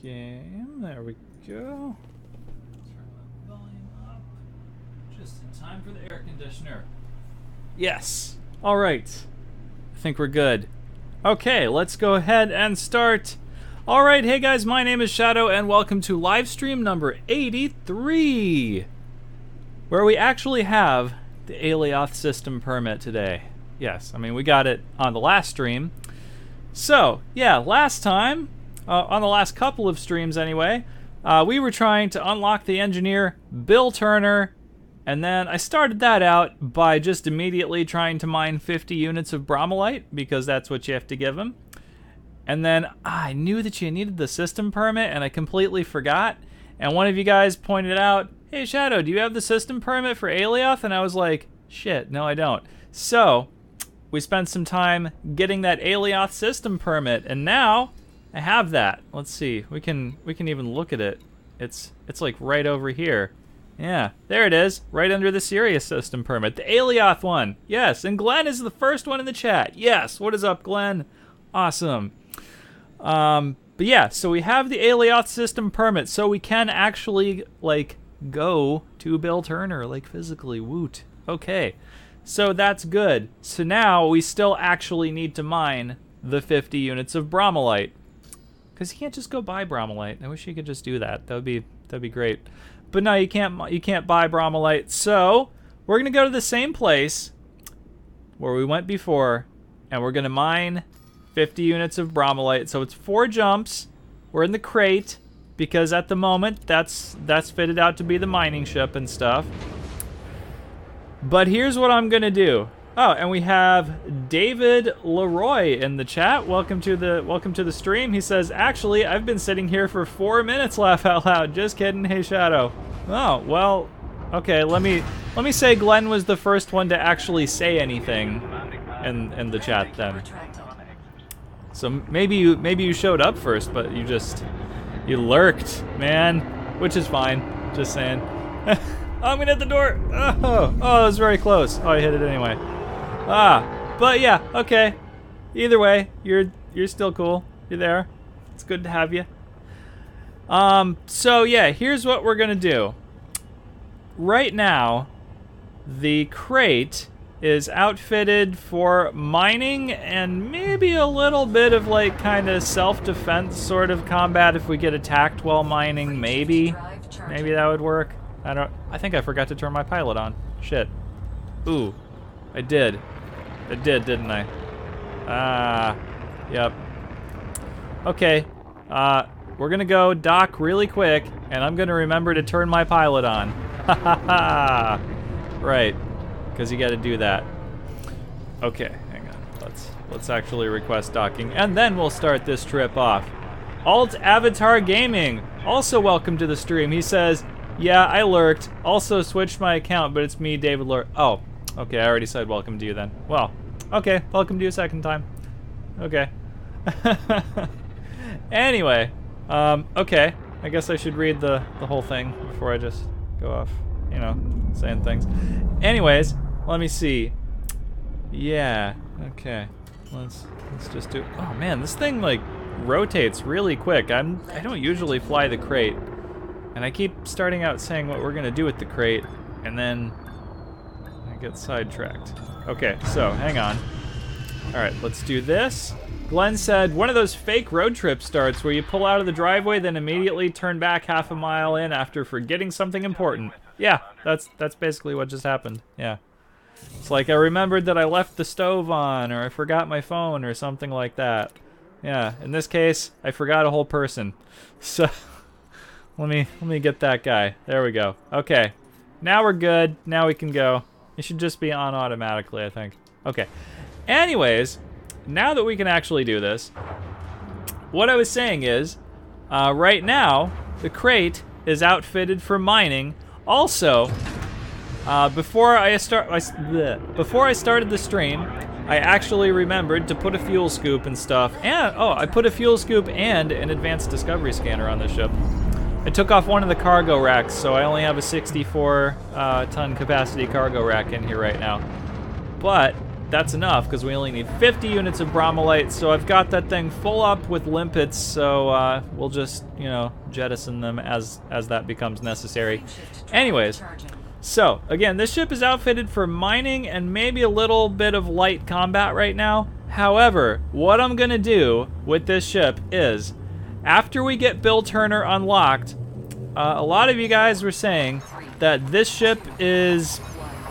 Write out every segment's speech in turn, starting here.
game. There we go. Turn the volume up. Just in time for the air conditioner. Yes. All right. I think we're good. Okay, let's go ahead and start. All right, hey guys, my name is Shadow, and welcome to live stream number 83, where we actually have the Alioth system permit today. Yes, I mean, we got it on the last stream. So, yeah, last time, on the last couple of streams anyway, we were trying to unlock the engineer, Bill Turner, and then I started that out by just immediately trying to mine 50 units of bromellite, because that's what you have to give him. And then I knew that you needed the system permit, and I completely forgot. And one of you guys pointed out, hey Shadow, do you have the system permit for Alioth? And I was like, shit, no I don't. So, we spent some time getting that Alioth system permit, and now I have that. Let's see, we can even look at it. It's like right over here. Yeah, there it is, right under the Sirius system permit, the Alioth one. Yes, and Glenn is the first one in the chat. Yes, what is up, Glenn? Awesome. But yeah, so we have the Alioth system permit, so we can actually, like, go to Bill Turner, like, physically. Woot. Okay, so that's good. So now we still actually need to mine the 50 units of bromellite, because you can't just go buy bromellite. I wish you could just do that. That'd be great. But no, you can't buy bromellite. So we're gonna go to the same place where we went before, and we're gonna mine 50 units of bromellite. So it's 4 jumps. We're in the crate because at the moment that's fitted out to be the mining ship and stuff. But here's what I'm gonna do. Oh, and we have David Leroy in the chat. Welcome to the stream. He says, actually, I've been sitting here for 4 minutes, laugh out loud. Just kidding, hey Shadow. Oh, well, okay, let me say Glenn was the first one to actually say anything in the chat then. So maybe you showed up first, but you lurked, man, which is fine. Just saying. Oh, I'm gonna hit the door. Oh, that was very close. Oh, I hit it anyway. But yeah, okay. Either way, you're still cool. You're there. It's good to have you. So yeah, here's what we're gonna do. Right now, the crate is outfitted for mining and maybe a little bit of like kind of self-defense sort of combat if we get attacked while mining. Maybe that would work. I think I forgot to turn my pilot on. Shit. Ooh, I did. I did, didn't I? Yep. Okay. We're gonna go dock really quick, and I'm gonna remember to turn my pilot on. Ha ha ha! Right. Because you got to do that. Okay, hang on. Let's actually request docking, and then we'll start this trip off. Alt Avatar Gaming, also welcome to the stream. He says, yeah, I lurked. Also switched my account, but it's me, David Lurk. Oh, okay, I already said welcome to you then. Well, okay, welcome to you a second time. Okay. Anyway, okay. I guess I should read the whole thing before I just go off, you know, saying things. Anyways, let me see. Yeah, okay. Let's just do. Oh man, this thing like rotates really quick. I don't usually fly the crate, and I keep starting out saying what we're gonna do with the crate, and then I get sidetracked. Okay, so hang on. All right, let's do this. Glenn said one of those fake road trip starts where you pull out of the driveway, then immediately turn back half a mile in after forgetting something important. Yeah, that's basically what just happened. Yeah. It's like I remembered that I left the stove on, or I forgot my phone, or something like that. Yeah, in this case, I forgot a whole person. So, let me get that guy. There we go. Okay, now we're good. Now we can go. It should just be on automatically, I think. Okay. Anyways, now that we can actually do this, what I was saying is, right now, the crate is outfitted for mining. Also, before I started the stream, I actually remembered to put a fuel scoop and stuff. And I put a fuel scoop and an advanced discovery scanner on the ship. I took off one of the cargo racks, so I only have a 64 ton capacity cargo rack in here right now. But that's enough because we only need 50 units of bromolite. So I've got that thing full up with limpets. So we'll just, you know, jettison them as that becomes necessary. Anyways, so again, this ship is outfitted for mining and maybe a little bit of light combat right now. However, what I'm gonna do with this ship is, after we get Bill Turner unlocked, a lot of you guys were saying that this ship is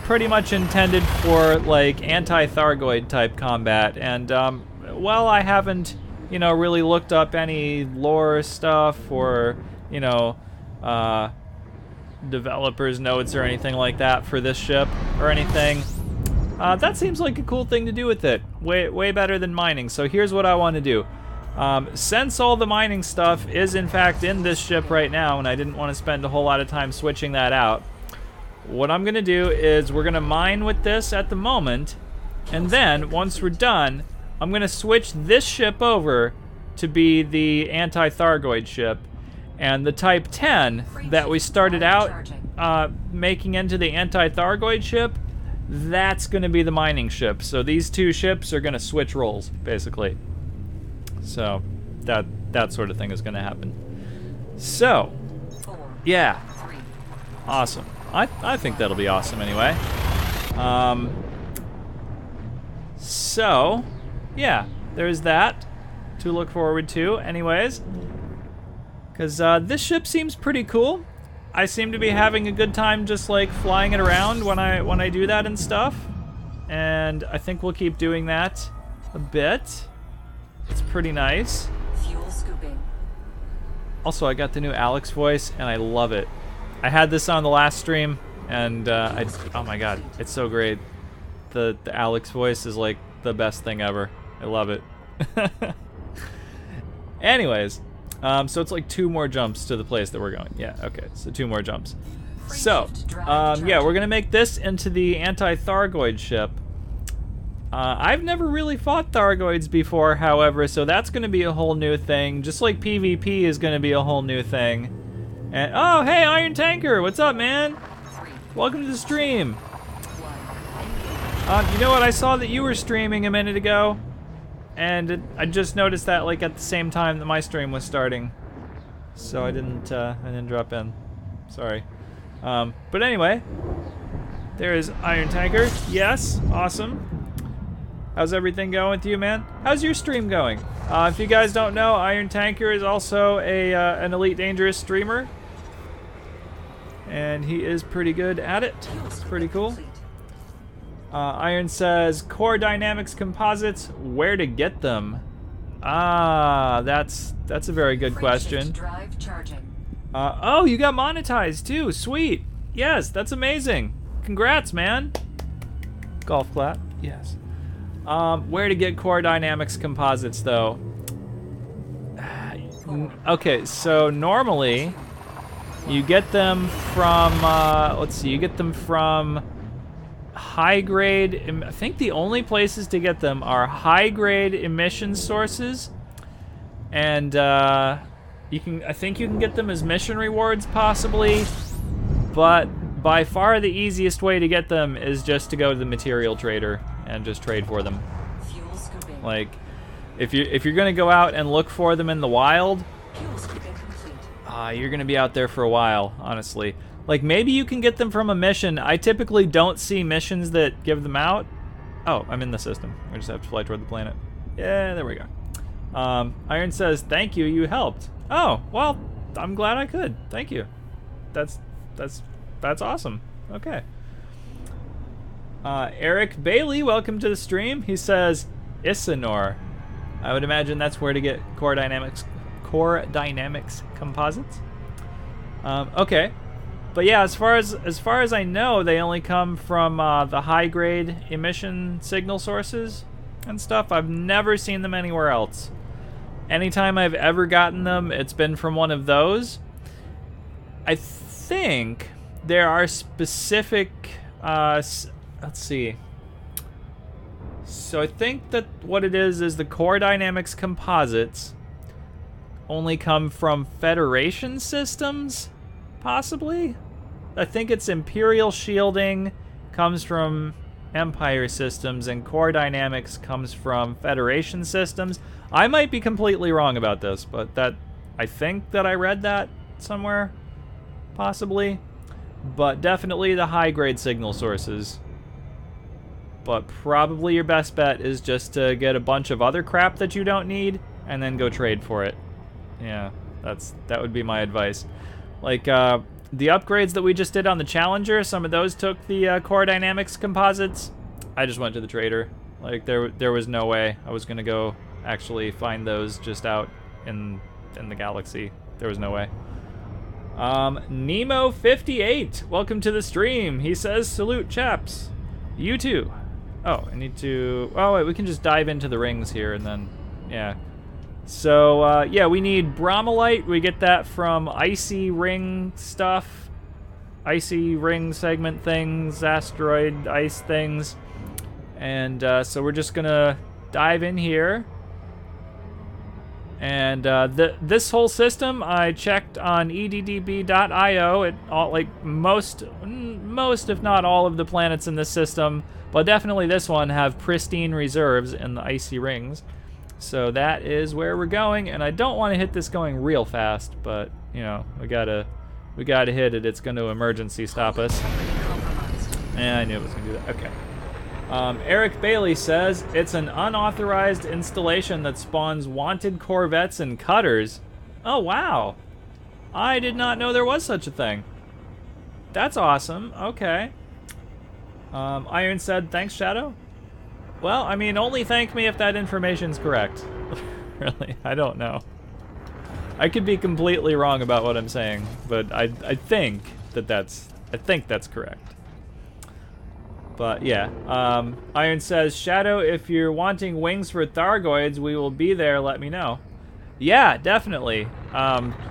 pretty much intended for like anti-Thargoid type combat, and well, I haven't, you know, really looked up any lore stuff or, you know, developers notes or anything like that for this ship or anything. That seems like a cool thing to do with it. Way better than mining. So here's what I want to do. Since all the mining stuff is in fact in this ship right now, and I didn't want to spend a whole lot of time switching that out, what I'm going to do is we're going to mine with this at the moment, and then once we're done, I'm going to switch this ship over to be the anti-Thargoid ship, and the Type 10 that we started out making into the anti-Thargoid ship, that's going to be the mining ship. So these two ships are going to switch roles, basically. So that sort of thing is going to happen. So, yeah, awesome. I think that'll be awesome anyway. So, yeah, there's that to look forward to anyways. Because this ship seems pretty cool. I seem to be having a good time just like flying it around when I do that and stuff. And I think we'll keep doing that a bit. It's pretty nice. Fuel scooping. Also, I got the new Alex voice and I love it. I had this on the last stream and oh my god, it's so great. The Alex voice is like the best thing ever. I love it. Anyways, so it's like 2 more jumps to the place that we're going. Yeah, okay, so 2 more jumps. So, yeah, we're gonna make this into the anti-Thargoid ship. I've never really fought Thargoids before, however, so that's gonna be a whole new thing, just like PvP is gonna be a whole new thing. And, oh, hey, Iron Tanker, what's up, man? Welcome to the stream. You know what, I saw that you were streaming a minute ago, and I just noticed that like at the same time that my stream was starting, so I didn't drop in. Sorry. But anyway, there's Iron Tanker. Yes, awesome. How's everything going with you, man? How's your stream going? If you guys don't know, Iron Tanker is also an Elite Dangerous streamer, and he is pretty good at it. It's pretty cool. Iron says, Core Dynamics Composites, where to get them? That's a very good question. Oh, you got monetized too, sweet. Yes, that's amazing. Congrats, man. Golf clap, yes. Where to get Core Dynamics Composites though? Okay, so normally you get them from, let's see, you get them from high grade. I think the only places to get them are high grade emission sources, and I think you can get them as mission rewards possibly, but by far the easiest way to get them is just to go to the material trader and just trade for them. Like, if you're gonna go out and look for them in the wild, you're gonna be out there for a while, honestly. Like, maybe you can get them from a mission. I typically don't see missions that give them out. Oh, I'm in the system. I just have to fly toward the planet. Yeah, there we go. Iron says, thank you, you helped. Oh, well, I'm glad I could. Thank you. That's awesome. Okay. Eric Bailey, welcome to the stream. He says, Isanor. I would imagine that's where to get Core Dynamics composites. Okay. But yeah, as far as I know, they only come from the high grade emission signal sources and stuff. I've never seen them anywhere else. Anytime I've ever gotten them, it's been from one of those. I think there are specific, let's see. So I think that what it is the Core Dynamics composites only come from Federation systems, possibly? I think it's Imperial shielding comes from Empire systems and core dynamics comes from Federation systems. I might be completely wrong about this, but I think that I read that somewhere, possibly. But definitely the high-grade signal sources. But probably your best bet is just to get a bunch of other crap that you don't need and then go trade for it. Yeah, that would be my advice. Like, the upgrades that we just did on the Challenger, some of those took the core dynamics composites. I just went to the trader. Like, there was no way I was gonna go actually find those just out in the galaxy. There was no way. Nemo58, welcome to the stream. He says, salute chaps. You too. Oh, I need to, oh wait, we can just dive into the rings here and then, yeah. So, yeah, we need bromellite. We get that from icy ring stuff. Icy ring segment things, asteroid ice things. And so we're just gonna dive in here. And this whole system, I checked on eddb.io. It all, like most if not all of the planets in this system, but definitely this one, have pristine reserves in the icy rings. So that is where we're going, and I don't want to hit this going real fast, but you know, we gotta hit it. It's going to emergency stop us. And I knew it was going to do that. Okay. Eric Bailey says, it's an unauthorized installation that spawns wanted corvettes and cutters. Oh, wow. I did not know there was such a thing. That's awesome. Okay. Iron said, thanks, Shadow. Well, I mean, only thank me if that information's correct. Really, I don't know. I could be completely wrong about what I'm saying, but I think that's correct. But yeah, Iron says, Shadow, if you're wanting wings for Thargoids, we will be there, let me know. Yeah, definitely.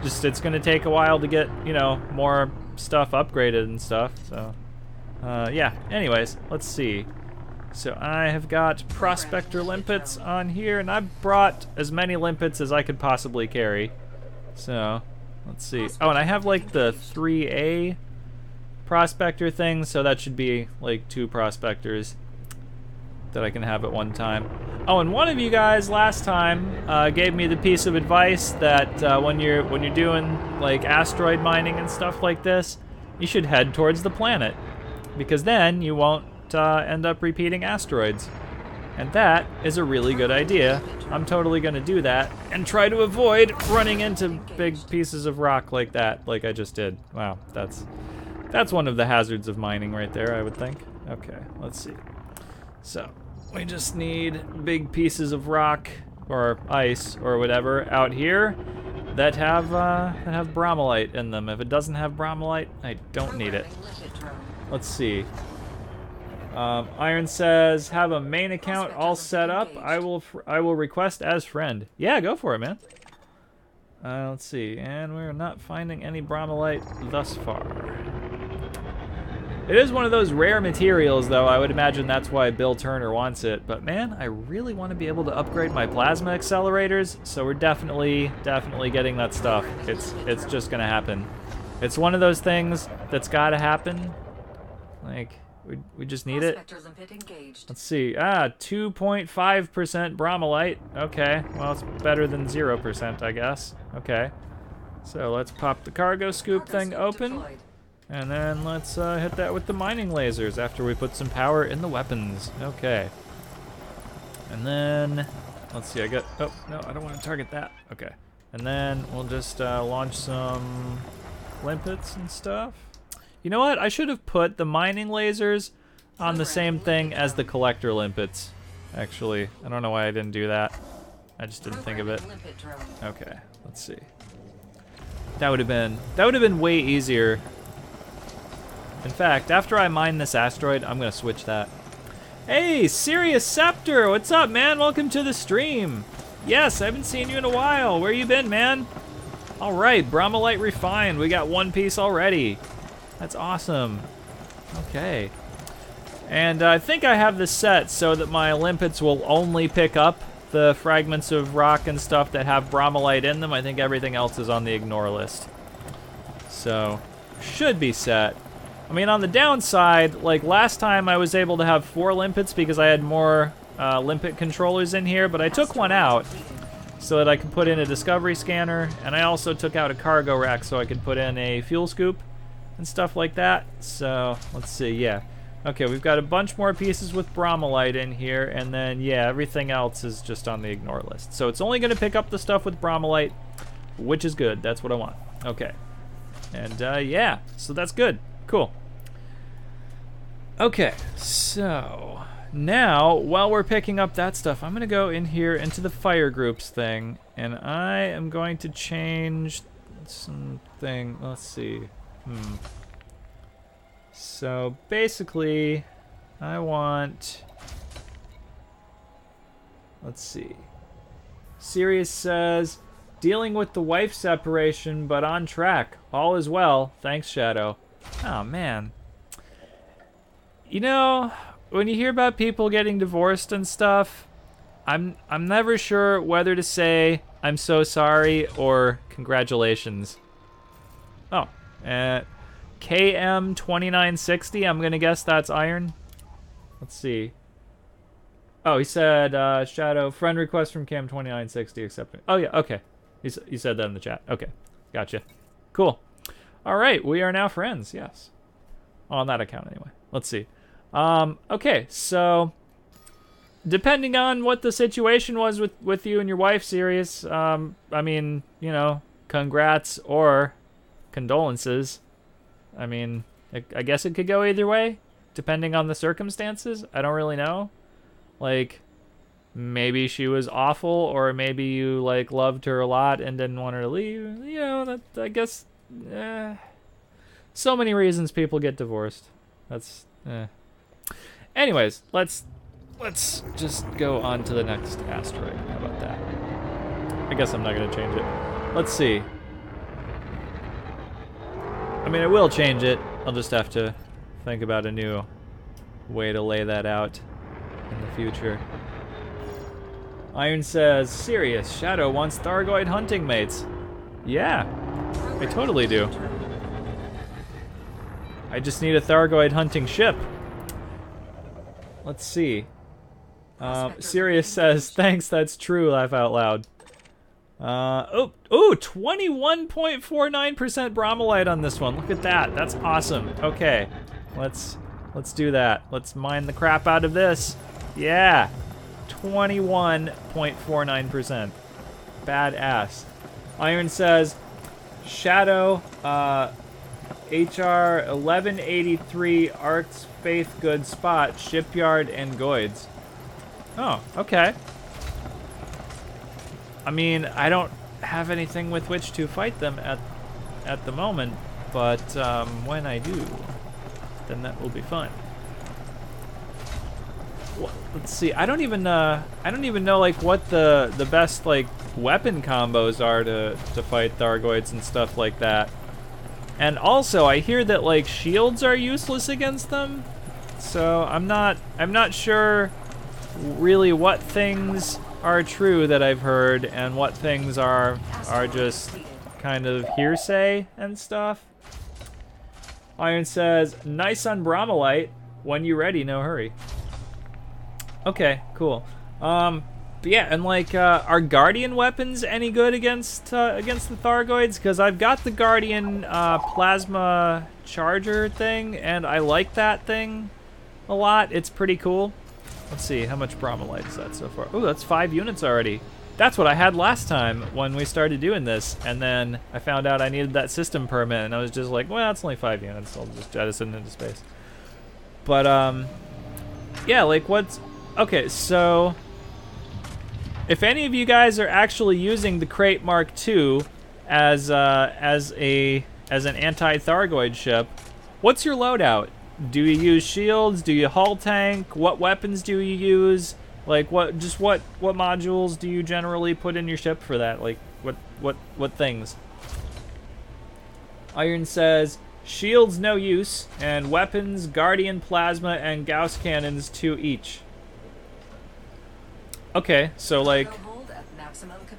Just, it's gonna take a while to get, you know, more stuff upgraded and stuff, so. Yeah, anyways, let's see. So I have got Prospector Limpets on here, and I brought as many Limpets as I could possibly carry. So, let's see. Oh, and I have like the 3A Prospector thing, so that should be like 2 Prospectors that I can have at one time. Oh, and one of you guys last time gave me the piece of advice that when you're doing like asteroid mining and stuff like this, you should head towards the planet, because then you won't end up repeating asteroids. And that is a really good idea. I'm totally gonna do that and try to avoid running into big pieces of rock like that, like I just did. Wow, that's one of the hazards of mining right there, I would think. Okay, let's see. So, we just need big pieces of rock or ice or whatever out here that have bromellite in them. If it doesn't have bromellite, I don't need it. Let's see. Iron says, have a main account all set up. I will request as friend. Yeah, go for it, man. Let's see, and we're not finding any bromellite thus far. It is one of those rare materials, though. I would imagine that's why Bill Turner wants it. But man, I really want to be able to upgrade my plasma accelerators, so we're definitely getting that stuff. It's just gonna happen. It's one of those things that's gotta happen. Like, we just need it. Let's see. 2.5% bromellite. Okay, well, it's better than 0%, I guess. Okay. So let's pop the cargo scoop thing open. And then let's hit that with the mining lasers after we put some power in the weapons. Okay. And then, let's see, oh, no, I don't want to target that. Okay. And then we'll just launch some limpets and stuff. You know what? I should have put the mining lasers on the same thing as the collector limpets. Actually, I don't know why I didn't do that. I just didn't think of it. Okay, let's see. That would have been way easier. In fact, after I mine this asteroid, I'm gonna switch that. Hey, Sirius Scepter, what's up, man? Welcome to the stream. Yes, I haven't seen you in a while. Where you been, man? All right, bromellite refined. We got one piece already. That's awesome. Okay. And I think I have this set so that my limpets will only pick up the fragments of rock and stuff that have bromellite in them. I think everything else is on the ignore list. So, should be set. I mean, on the downside, like last time I was able to have 4 limpets because I had more limpet controllers in here, but I took one out so that I could put in a discovery scanner, and I also took out a cargo rack so I could put in a fuel scoop and stuff like that. So, let's see, yeah. Okay, we've got a bunch more pieces with bromellite in here, and then, yeah, everything else is just on the ignore list. So it's only going to pick up the stuff with bromellite, which is good. That's what I want. Okay. And, yeah, so that's good. Cool. Okay, so now, while we're picking up that stuff, I'm going to go in here into the fire groups thing, and I am going to change something. Let's see. So basically, I want, let's see. Sirius says, dealing with the wife separation, but on track. All is well. Thanks, Shadow. Oh, man. You know, when you hear about people getting divorced and stuff, I'm never sure whether to say I'm so sorry or congratulations. Oh, KM2960, I'm gonna guess that's Iron. Let's see. Oh, he said, Shadow, friend request from KM2960 accepting. Oh yeah, okay. He said that in the chat. Okay, gotcha. Cool. All right, we are now friends, yes. On that account anyway. Let's see. Okay, so depending on what the situation was with you and your wife, Sirius, I mean, you know, congrats or condolences. I mean, I guess it could go either way, depending on the circumstances. I don't really know. Like, maybe she was awful, or maybe you, like, loved her a lot and didn't want her to leave. You know, that, I guess, so many reasons people get divorced. That's, Anyways, let's just go on to the next asteroid. How about that? I guess I'm not going to change it. Let's see. I mean, I will change it. I'll just have to think about a new way to lay that out in the future. Iron says, Sirius, Shadow wants Thargoid hunting mates. Yeah, I totally do. I just need a Thargoid hunting ship. Let's see. Sirius says, thanks, that's true, laugh out loud. 21.49% bromellite on this one. Look at that. That's awesome. Okay. Let's do that. Let's mine the crap out of this. Yeah. 21.49%. Badass. Iron says, Shadow, HR 1183 Arc's Faith Good Spot, Shipyard and Goids. Oh, okay. I mean, I don't have anything with which to fight them at the moment, but when I do, then that will be fun. Well, let's see. I don't even know like what the best like weapon combos are to fight Thargoids and stuff like that. And also, I hear that like shields are useless against them. So I'm not sure really what things are true that I've heard and what things are just kind of hearsay and stuff. Iron says, nice on bromellite. When you ready, no hurry. Okay, cool. But yeah, and like, are Guardian weapons any good against the Thargoids? Because I've got the Guardian plasma charger thing, and I like that thing a lot. It's pretty cool. Let's see, how much bromellite is that so far? Oh, that's 5 units already. That's what I had last time when we started doing this, and then I found out I needed that system permit, and I was just like, well, it's only 5 units. I'll just jettison it into space. But, yeah, like, what's... Okay, so... If any of you guys are actually using the Crate Mark II as an anti-Thargoid ship, what's your loadout? Do you use shields? Do you hull tank? What weapons do you use? Like what modules do you generally put in your ship for that? Like what things? Iron says shields no use, and weapons Guardian plasma and Gauss cannons 2 each. Okay, so like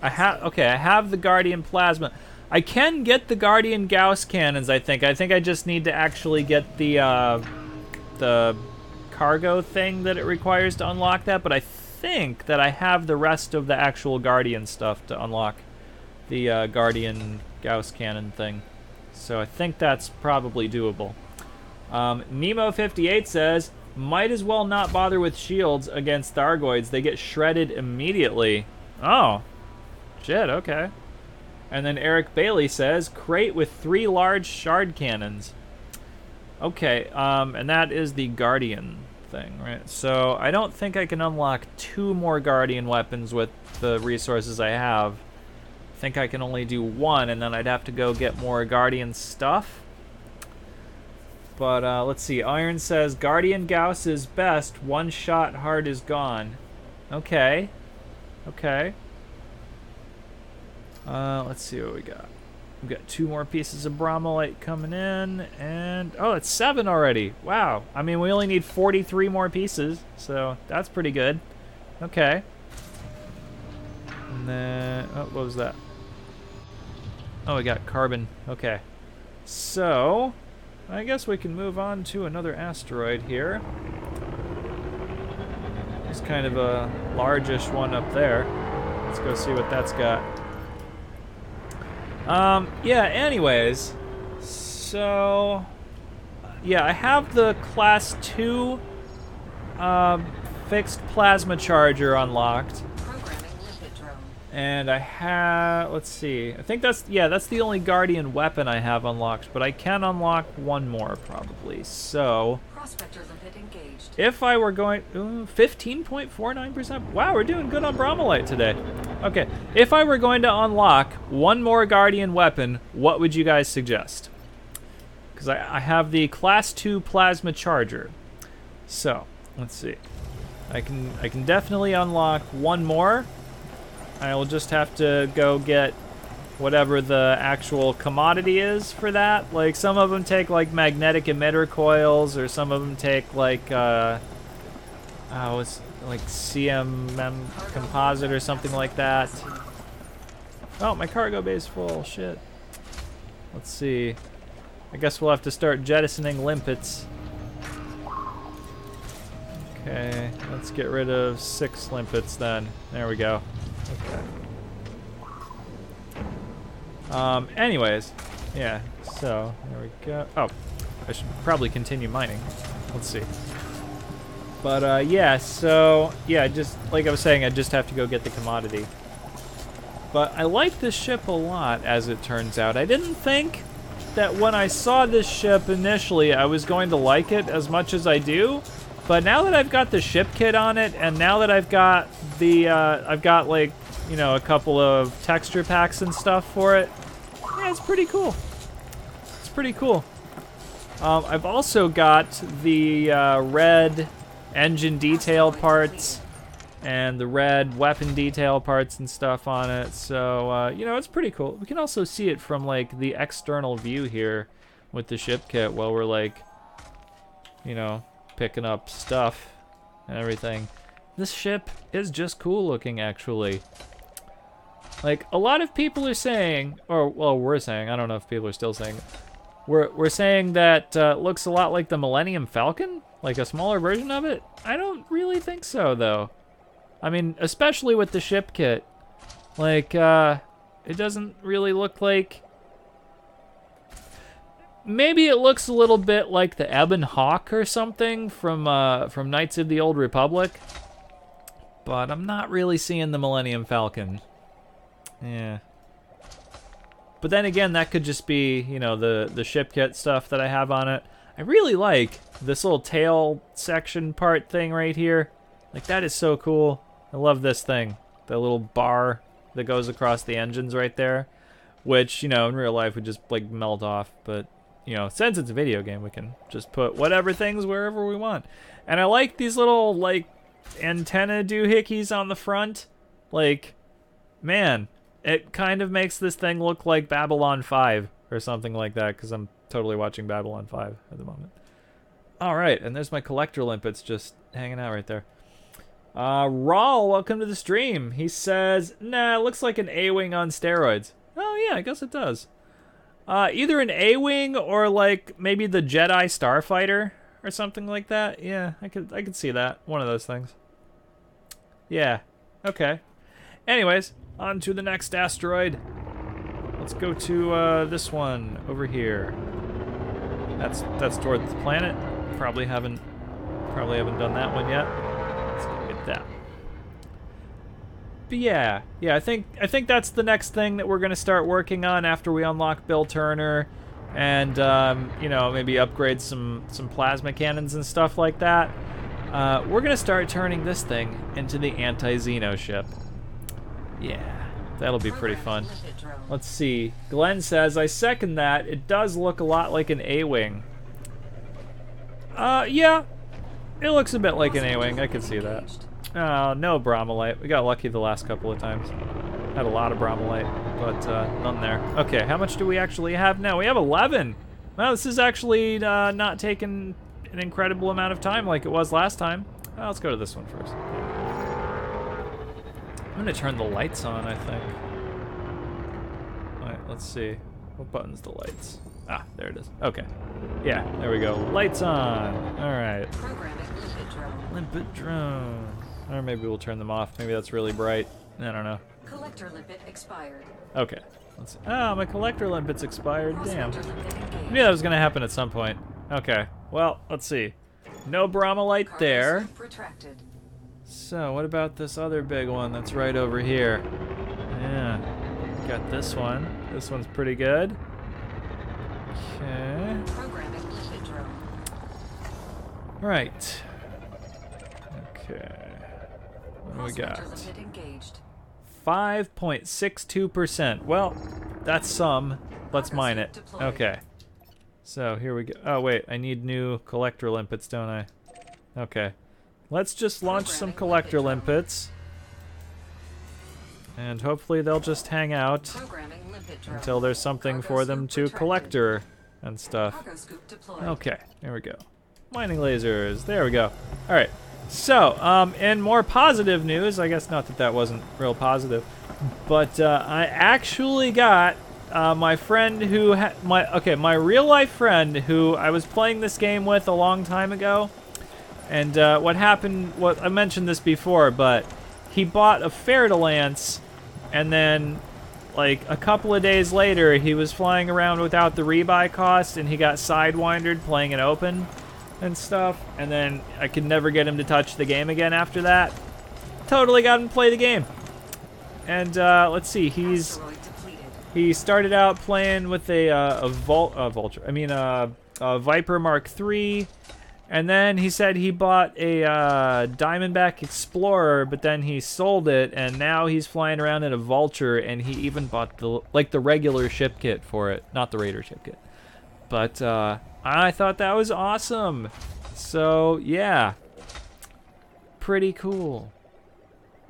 I have the Guardian plasma. I can get the Guardian Gauss cannons, I think. I think I just need to actually get the cargo thing that it requires to unlock that, but I think that I have the rest of the actual Guardian stuff to unlock the Guardian Gauss cannon thing. So I think that's probably doable. Nemo58 says, might as well not bother with shields against Thargoids. They get shredded immediately. Oh. Shit, okay. And then Eric Bailey says, crate with 3 large shard cannons. Okay, and that is the Guardian thing, right? So I don't think I can unlock 2 more Guardian weapons with the resources I have. I think I can only do 1, and then I'd have to go get more Guardian stuff. But let's see. Iron says, Guardian Gauss is best. 1 shot, heart is gone. Okay. Okay. Let's see what we got. We've got 2 more pieces of Bromolite coming in. And, oh, it's 7 already. Wow. I mean, we only need 43 more pieces. So that's pretty good. Okay. And then, oh, what was that? Oh, we got carbon. Okay. So, I guess we can move on to another asteroid here. There's kind of a largish one up there. Let's go see what that's got. Yeah, anyways. So, yeah, I have the Class 2 fixed plasma charger unlocked. And I have, let's see, I think that's the only Guardian weapon I have unlocked, but I can unlock 1 more probably. So, if I were going, 15.49%, wow, we're doing good on Bromolite today. Okay, if I were going to unlock 1 more Guardian weapon, what would you guys suggest? Because I have the Class 2 plasma charger. So, let's see. I can definitely unlock 1 more. I will just have to go get whatever the actual commodity is for that. Like, some of them take, like, magnetic emitter coils, or some of them take, like, it's like CMM composite or something like that. Oh, my cargo bay is full. Shit. Let's see. I guess we'll have to start jettisoning limpets. Okay, let's get rid of 6 limpets then. There we go. Okay. Anyways, yeah, so there we go. Oh, I should probably continue mining. Let's see. But yeah, so yeah, just like I was saying, I just have to go get the commodity. But I like this ship a lot, as it turns out. I didn't think that when I saw this ship initially, I was going to like it as much as I do. But now that I've got the ship kit on it, and now that I've got the, like, you know, a couple of texture packs and stuff for it, yeah, it's pretty cool. It's pretty cool. I've also got the red engine detail parts and the red weapon detail parts and stuff on it, so, you know, it's pretty cool. We can also see it from, like, the external view here with the ship kit while we're, like, you know, picking up stuff and everything. This ship is just cool looking, actually. Like, a lot of people are saying, or, well, we're saying, I don't know if people are still saying it, we're saying that it looks a lot like the Millennium Falcon, like a smaller version of it. I don't really think so, though. I mean, especially with the ship kit. Like, it doesn't really look like... Maybe it looks a little bit like the Ebon Hawk or something from Knights of the Old Republic. But I'm not really seeing the Millennium Falcon. Yeah. But then again, that could just be, you know, the ship kit stuff that I have on it. I really like this little tail section part thing right here. Like, that is so cool. I love this thing. The little bar that goes across the engines right there. Which, you know, in real life would just, like, melt off. But, you know, since it's a video game, we can just put whatever things wherever we want. And I like these little, like, antenna doohickeys on the front. Like, man, it kind of makes this thing look like Babylon 5 or something like that, because I'm totally watching Babylon 5 at the moment. Alright, and there's my collector limpets just hanging out right there. Rawl, welcome to the stream. He says, nah, it looks like an A-Wing on steroids. Oh yeah, I guess it does. Either an A-wing or like maybe the Jedi Starfighter or something like that. Yeah, I could see that. One of those things. Yeah. Okay. Anyways, on to the next asteroid. Let's go to this one over here. That's towards the planet. Probably haven't done that one yet. Let's go get that. But yeah, I think that's the next thing that we're gonna start working on after we unlock Bill Turner, and you know, maybe upgrade some plasma cannons and stuff like that. We're gonna start turning this thing into the anti-Xeno ship. Yeah, that'll be pretty fun. Let's see. Glenn says, I second that. It does look a lot like an A-wing. Yeah, it looks a bit like an A-wing. I can see that. Oh, no Bromolite. We got lucky the last couple of times. Had a lot of Bromolite, but none there. Okay, how much do we actually have now? We have 11. Well, this is actually not taking an incredible amount of time like it was last time. Let's go to this one first. I'm gonna turn the lights on, I think. All right, let's see. What button's the lights? Ah, there it is. Okay. Yeah, there we go. Lights on. All right. Limpet drone. Or maybe we'll turn them off. Maybe that's really bright. I don't know. Collector limpet expired. Okay. Let's see. Oh, my collector limpet's expired. Damn. I knew that was gonna happen at some point. Okay. Well, let's see. No Bromolite there. So, what about this other big one that's right over here? Yeah. Got this one. This one's pretty good. Okay. Right. Okay. What do we got? 5.62%. Well, that's some. Let's mine it. Okay. So here we go. Oh wait, I need new collector limpets, don't I? Okay. Let's just launch some collector limpets. And hopefully they'll just hang out until there's something for them to collector and stuff. Okay, there we go. Mining lasers. There we go. All right. So, in more positive news, I guess not that that wasn't real positive, but I actually got my friend who my real life friend who I was playing this game with a long time ago. And what happened? I mentioned this before, but he bought a Fer-de-Lance, and then like a couple of days later, he was flying around without the rebuy cost, and he got sidewindered playing it open and stuff, and then I could never get him to touch the game again after that. Totally got him to play the game. And let's see, he started out playing with a Viper Mark III, and then he said he bought a Diamondback Explorer, but then he sold it, and now he's flying around in a Vulture, and he even bought the regular ship kit for it, not the Raider ship kit. But I thought that was awesome. So yeah, pretty cool.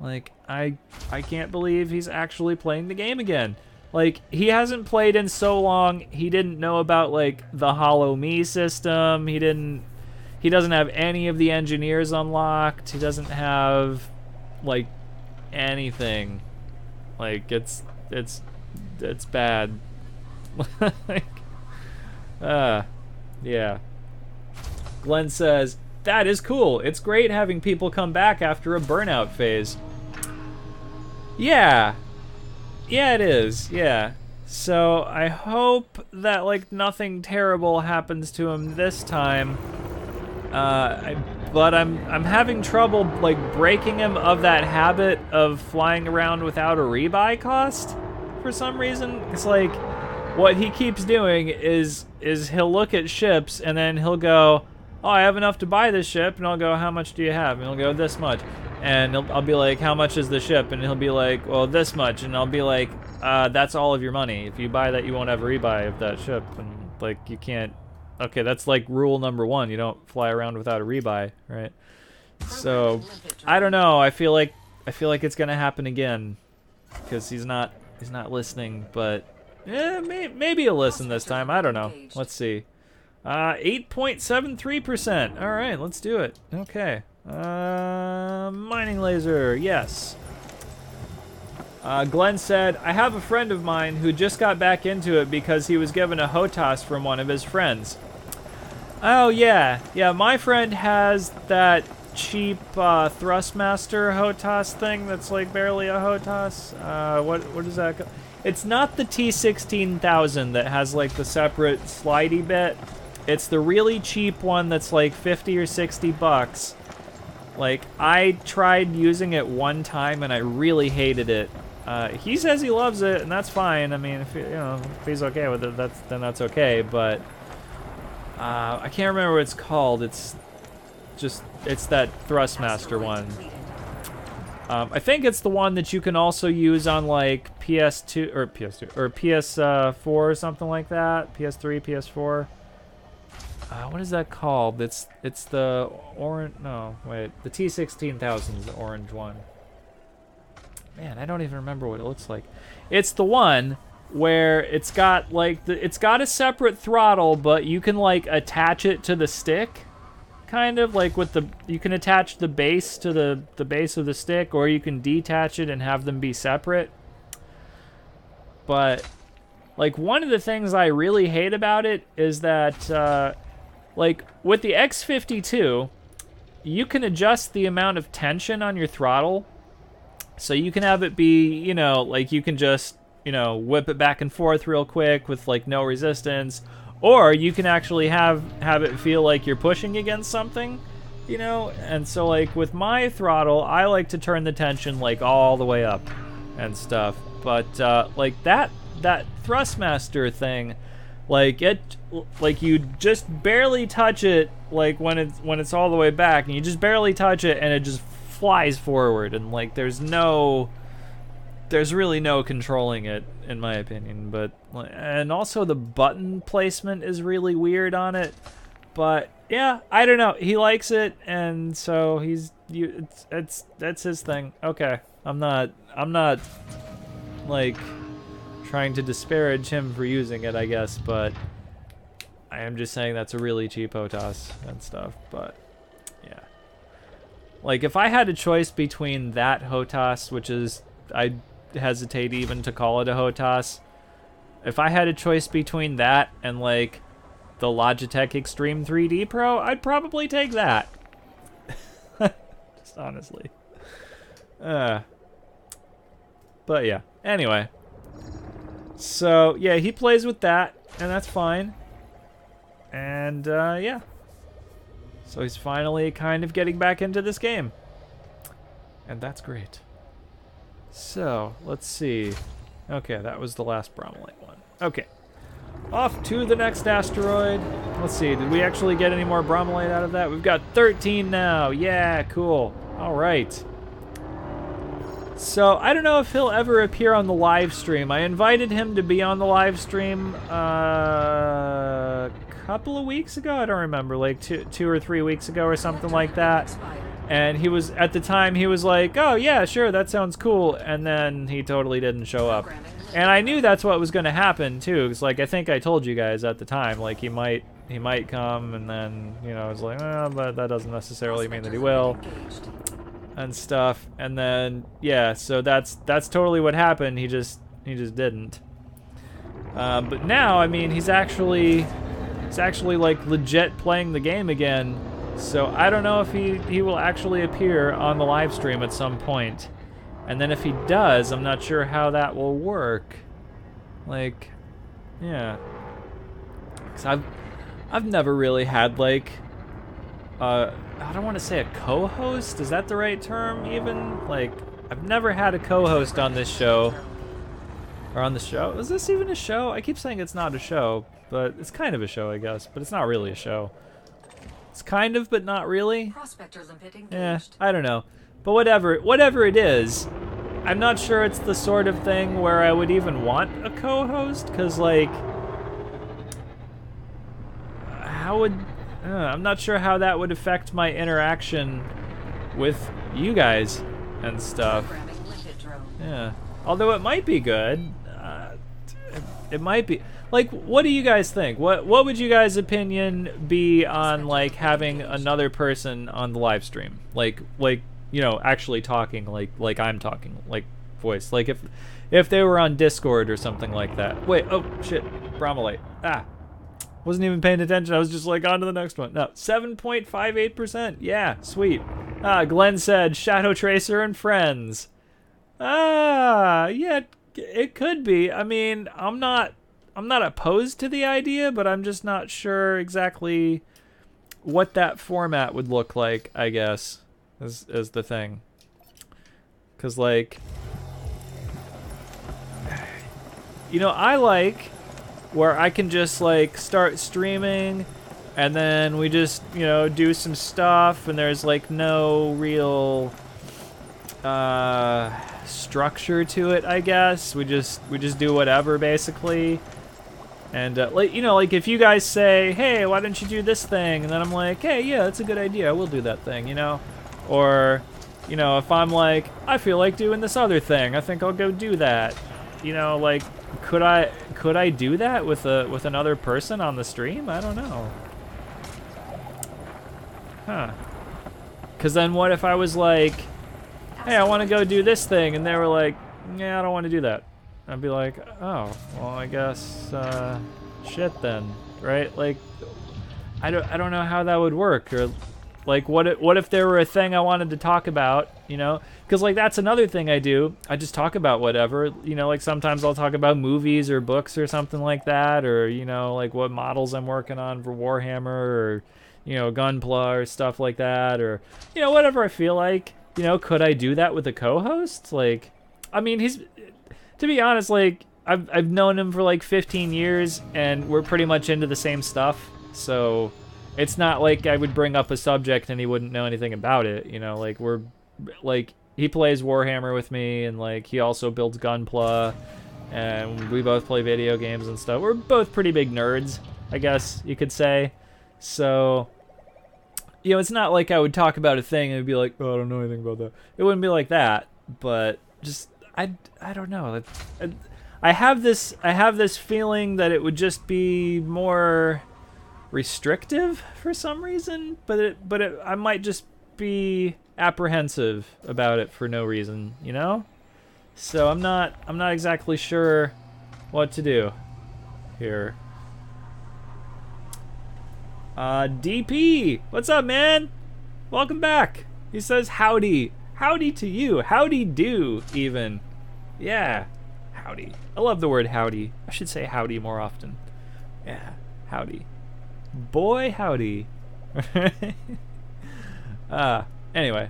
Like I can't believe he's actually playing the game again. Like he hasn't played in so long. He didn't know about like the Hollow Me system. He doesn't have any of the engineers unlocked. He doesn't have like anything. Like it's bad. Like yeah. Glenn says, that is cool. It's great having people come back after a burnout phase. Yeah. Yeah, it is. Yeah. So I hope that like nothing terrible happens to him this time. But I'm having trouble like breaking him of that habit of flying around without a rebuy cost for some reason. It's like what he keeps doing is he'll look at ships and then he'll go, oh, I have enough to buy this ship, and I'll go, how much do you have? And he'll go, this much. And I'll be like, how much is the ship? And he'll be like, well, this much. And I'll be like, that's all of your money. If you buy that, you won't have a rebuy of that ship. And like, you can't. Okay, that's like rule number 1. You don't fly around without a rebuy, right? So I don't know. I feel like it's gonna happen again because he's not listening. But yeah, maybe he'll listen this time. I don't know. Let's see. 8.73%. All right, let's do it. Okay. Mining laser. Yes. Glenn said, I have a friend of mine who just got back into it because he was given a Hotas from one of his friends. Oh, yeah. Yeah, my friend has that cheap Thrustmaster Hotas thing that's like barely a Hotas. What is that? It's not the T16000 that has like the separate slidey bit. It's the really cheap one that's like 50 or 60 bucks. Like, I tried using it one time and I really hated it. He says he loves it, and that's fine. I mean, if if he's okay with it, then that's okay. But I can't remember what it's called. It's that Thrustmaster one. I think it's the one that you can also use on like PS2 or PS4 or something like that. PS3, PS4. What is that called? It's the orange. No, wait. The T16000 is the orange one. Man, I don't even remember what it looks like. It's the one where it's got like it's got a separate throttle, but you can like attach it to the stick, kind of like with you can attach the base to the base of the stick, or you can detach it and have them be separate. But like one of the things I really hate about it is that like with the X52, you can adjust the amount of tension on your throttle. So you can have it be, like you can just, whip it back and forth real quick with like no resistance, or you can actually have it feel like you're pushing against something, and so like with my throttle, I like to turn the tension like all the way up and stuff. But like that Thrustmaster thing, like you just barely touch it, like when it's all the way back, and you just barely touch it and it just flies forward, and like there's really no controlling it, in my opinion. But and also the button placement is really weird on it. But yeah, I don't know, he likes it, and so that's his thing. Okay, I'm not like trying to disparage him for using it, I guess, but I am just saying that's a really cheap Hotas and stuff. But yeah, like if I had a choice between that Hotas, which is, I hesitate even to call it a Hotas, if I had a choice between that and like the Logitech Extreme 3D Pro, I'd probably take that. Just honestly. But yeah, anyway. So yeah, he plays with that, and that's fine. And yeah. So he's finally kind of getting back into this game. And that's great. So, let's see. Okay, that was the last Bromlite one. Okay. Off to the next asteroid. Let's see, did we actually get any more Bromlite out of that? We've got 13 now. Yeah, cool. All right. So, I don't know if he'll ever appear on the live stream. I invited him to be on the live stream a couple of weeks ago. I don't remember, like two or 3 weeks ago or something like that. And he was, at the time, he was like, oh yeah, sure, that sounds cool. And then he totally didn't show up. And I knew that's what was going to happen too, because like I think I told you guys at the time, like he might come, and then I was like, but that doesn't necessarily mean that he will, and stuff. And then yeah, so that's totally what happened. He just didn't. But now, I mean, he's actually like legit playing the game again. So I don't know if he will actually appear on the live stream at some point. And then if he does, I'm not sure how that will work. Like, yeah. 'Cause I've never really had like I don't want to say a co-host. Is that the right term even? Like, I've never had a co-host on this show. Or on the show. Is this even a show? I keep saying it's not a show, but it's kind of a show, I guess. But it's not really a show. It's kind of, but not really. Yeah, I don't know. But whatever it is, I'm not sure it's the sort of thing where I would even want a co-host, because like, I'm not sure how that would affect my interaction with you guys and stuff. Yeah, although it might be good. It might be. Like, what do you guys think? What would you guys' opinion be on like having another person on the live stream? Like actually talking like I'm talking, like voice. Like if they were on Discord or something like that. Wait, oh shit, Bromolite. Ah, wasn't even paying attention. I was just like on to the next one. No, 7.58%. Yeah, sweet. Glenn said ShadowTracer and friends. Yeah, it could be. I mean, I'm not opposed to the idea, but I'm just not sure exactly what that format would look like, I guess, is the thing. Cause like, you know, I like where I can just like start streaming and then we just, you know, do some stuff and there's like no real structure to it, I guess. We just do whatever basically. And like, you know, like if you guys say, hey, why don't you do this thing? And then I'm like, hey, yeah, that's a good idea. I will do that thing, you know? Or, you know, if I'm like, I feel like doing this other thing, I think I'll go do that. You know, like, could I do that with another person on the stream? I don't know. Huh. Cause then what if I was like, hey, I want to go do this thing, and they were like, yeah, I don't want to do that. I'd be like, oh, well, I guess, shit then, right? Like, I don't know how that would work, or like, what if there were a thing I wanted to talk about, you know? Because like that's another thing I do. I just talk about whatever, you know. Like sometimes I'll talk about movies or books or something like that, or you know, like what models I'm working on for Warhammer, or you know, Gunpla or stuff like that, or you know, whatever I feel like. You know, could I do that with a co-host? Like, I mean, to be honest, like I've known him for like 15 years, and we're pretty much into the same stuff, so. It's not like I would bring up a subject and he wouldn't know anything about it, you know, like we're, like, he plays Warhammer with me and like he also builds Gunpla and we both play video games and stuff. We're both pretty big nerds, I guess you could say. So, you know, it's not like I would talk about a thing and it'd be like, oh, I don't know anything about that. It wouldn't be like that, but just, I don't know. I have this feeling that it would just be more restrictive for some reason, but I might just be apprehensive about it for no reason, you know? So I'm not exactly sure what to do here. DP, what's up, man? Welcome back. He says howdy. Howdy to you. Howdy do, even. Yeah, howdy. I love the word howdy. I should say howdy more often. Yeah, howdy. Boy howdy. Anyway.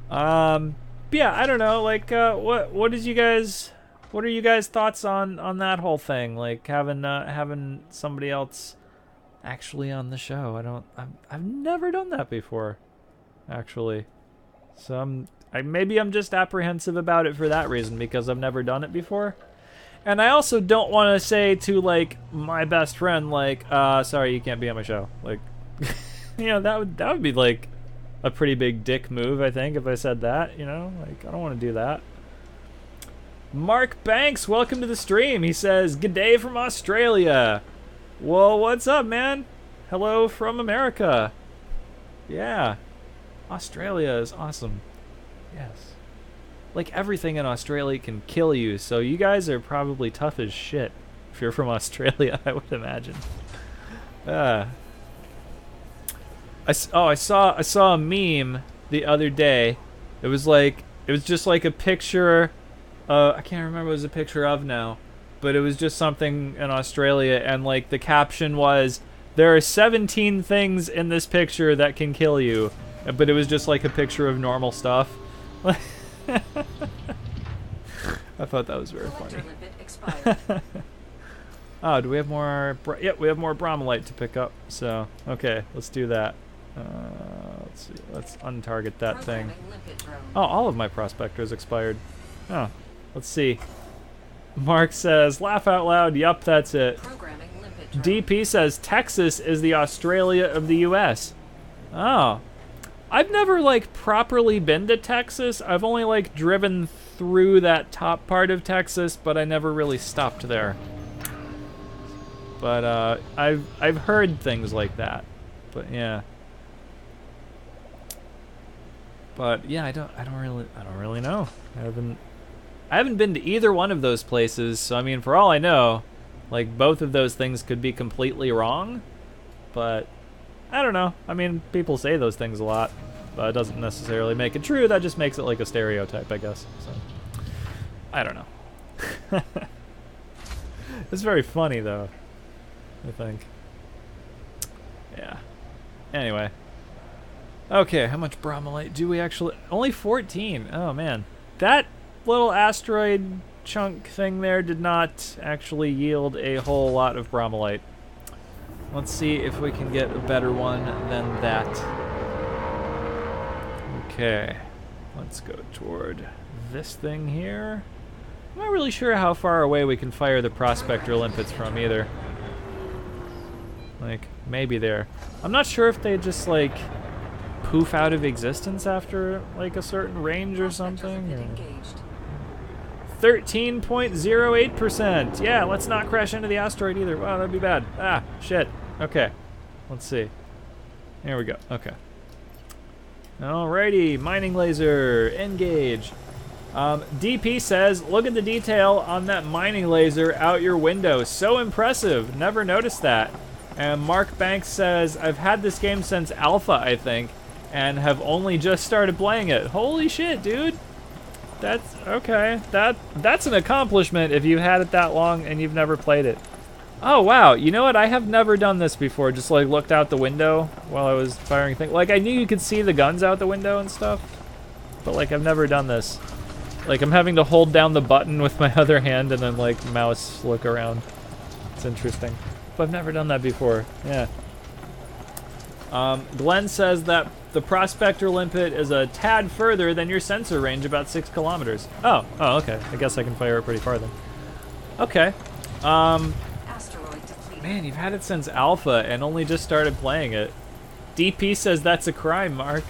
Yeah, I don't know, like what are you guys thoughts on that whole thing? Like having somebody else actually on the show. I've never done that before, actually. So maybe I'm just apprehensive about it for that reason, because I've never done it before. And I also don't want to say to, like, my best friend, like, sorry, you can't be on my show. Like, you know, that would be, like, a pretty big dick move, I think, if I said that, you know? Like, I don't want to do that. Mark Banks, welcome to the stream. He says, good day from Australia. Well, what's up, man? Hello from America. Yeah. Australia is awesome. Yes. Like, everything in Australia can kill you, so you guys are probably tough as shit if you're from Australia, I would imagine. I saw a meme the other day. It was just like a picture, I can't remember what it was a picture of now, but it was just something in Australia, and like the caption was, there are 17 things in this picture that can kill you, but it was just like a picture of normal stuff. I thought that was very funny. Oh, do we have more? Yep, we have more Bromolite to pick up. So, okay, let's do that. Let's see. Let's untarget that thing. Oh, all of my prospectors expired. Oh, let's see. Mark says, laugh out loud. Yup, that's it. DP says, Texas is the Australia of the U.S. Oh. I've never, like, properly been to Texas. I've only, like, driven through that top part of Texas, but I never really stopped there. But, I've heard things like that. But, yeah. But yeah, I don't really know. I haven't been to either one of those places, so I mean, for all I know, like both of those things could be completely wrong, but I don't know. I mean, people say those things a lot, but it doesn't necessarily make it true. That just makes it like a stereotype, I guess. So I don't know. It's very funny though, I think. Yeah. Anyway. Okay, how much bromellite do we actually... Only 14. Oh, man. That little asteroid chunk thing there did not actually yield a whole lot of bromellite. Let's see if we can get a better one than that. Okay. Let's go toward this thing here. I'm not really sure how far away we can fire the prospector limpets from either. Like, maybe there. I'm not sure if they just, like... poof out of existence after like a certain range or something. 13.08%. Yeah, let's not crash into the asteroid either. Wow, that'd be bad. Ah, shit. Okay, let's see. There we go. Okay. Alrighty, mining laser, engage. DP says, look at the detail on that mining laser out your window. So impressive. Never noticed that. And Mark Banks says, I've had this game since alpha, I think, and have only just started playing it. Holy shit, dude. That's okay. That's an accomplishment if you've had it that long and you've never played it. Oh wow, you know what? I have never done this before. Just like looked out the window while I was firing things. Like I knew you could see the guns out the window and stuff, but like I've never done this. Like I'm having to hold down the button with my other hand and then like mouse look around. It's interesting, but I've never done that before. Yeah. Glenn says that the prospector limpet is a tad further than your sensor range, about 6 kilometers. Oh, okay. I guess I can fire it pretty far then. Okay. Man, you've had it since alpha and only just started playing it. DP says that's a crime, Mark.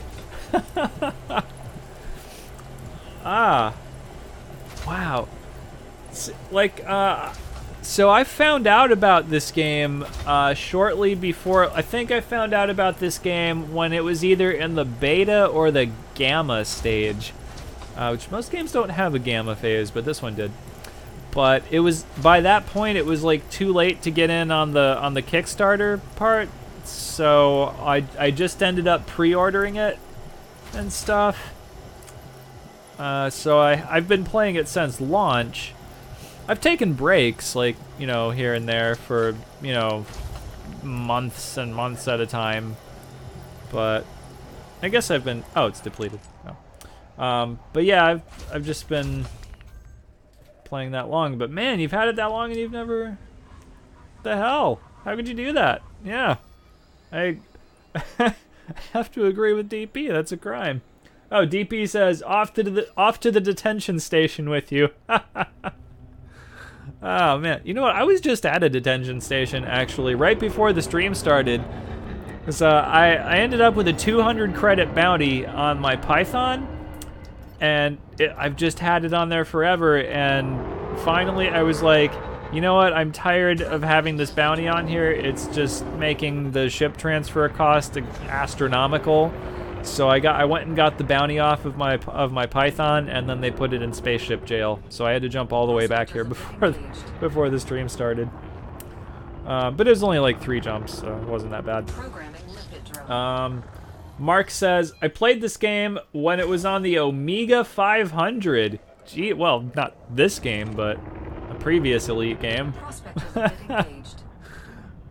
Ah. Wow. So I found out about this game shortly before. I think I found out about this game when it was either in the beta or the gamma stage, which most games don't have a gamma phase, but this one did. But it was by that point it was like too late to get in on the Kickstarter part, so I just ended up pre-ordering it and stuff. So I've been playing it since launch. I've taken breaks, like, you know, here and there for, you know, months and months at a time. But I guess I've been... Oh, it's depleted. Oh. But yeah, I've just been playing that long. But man, you've had it that long and you've never... The hell? How could you do that? Yeah. I have to agree with DP. That's a crime. Oh, DP says, off to the detention station with you. Oh man, you know what? I was just at a detention station actually right before the stream started. So I ended up with a 200 credit bounty on my Python, and I've just had it on there forever. And finally, I was like, you know what? I'm tired of having this bounty on here. It's just making the ship transfer cost astronomical. So I went and got the bounty off of my Python, and then they put it in spaceship jail. So I had to jump all the way back here before the stream started. But it was only like 3 jumps, so it wasn't that bad. Mark says, I played this game when it was on the Omega 500. Gee, well, not this game, but a previous Elite game.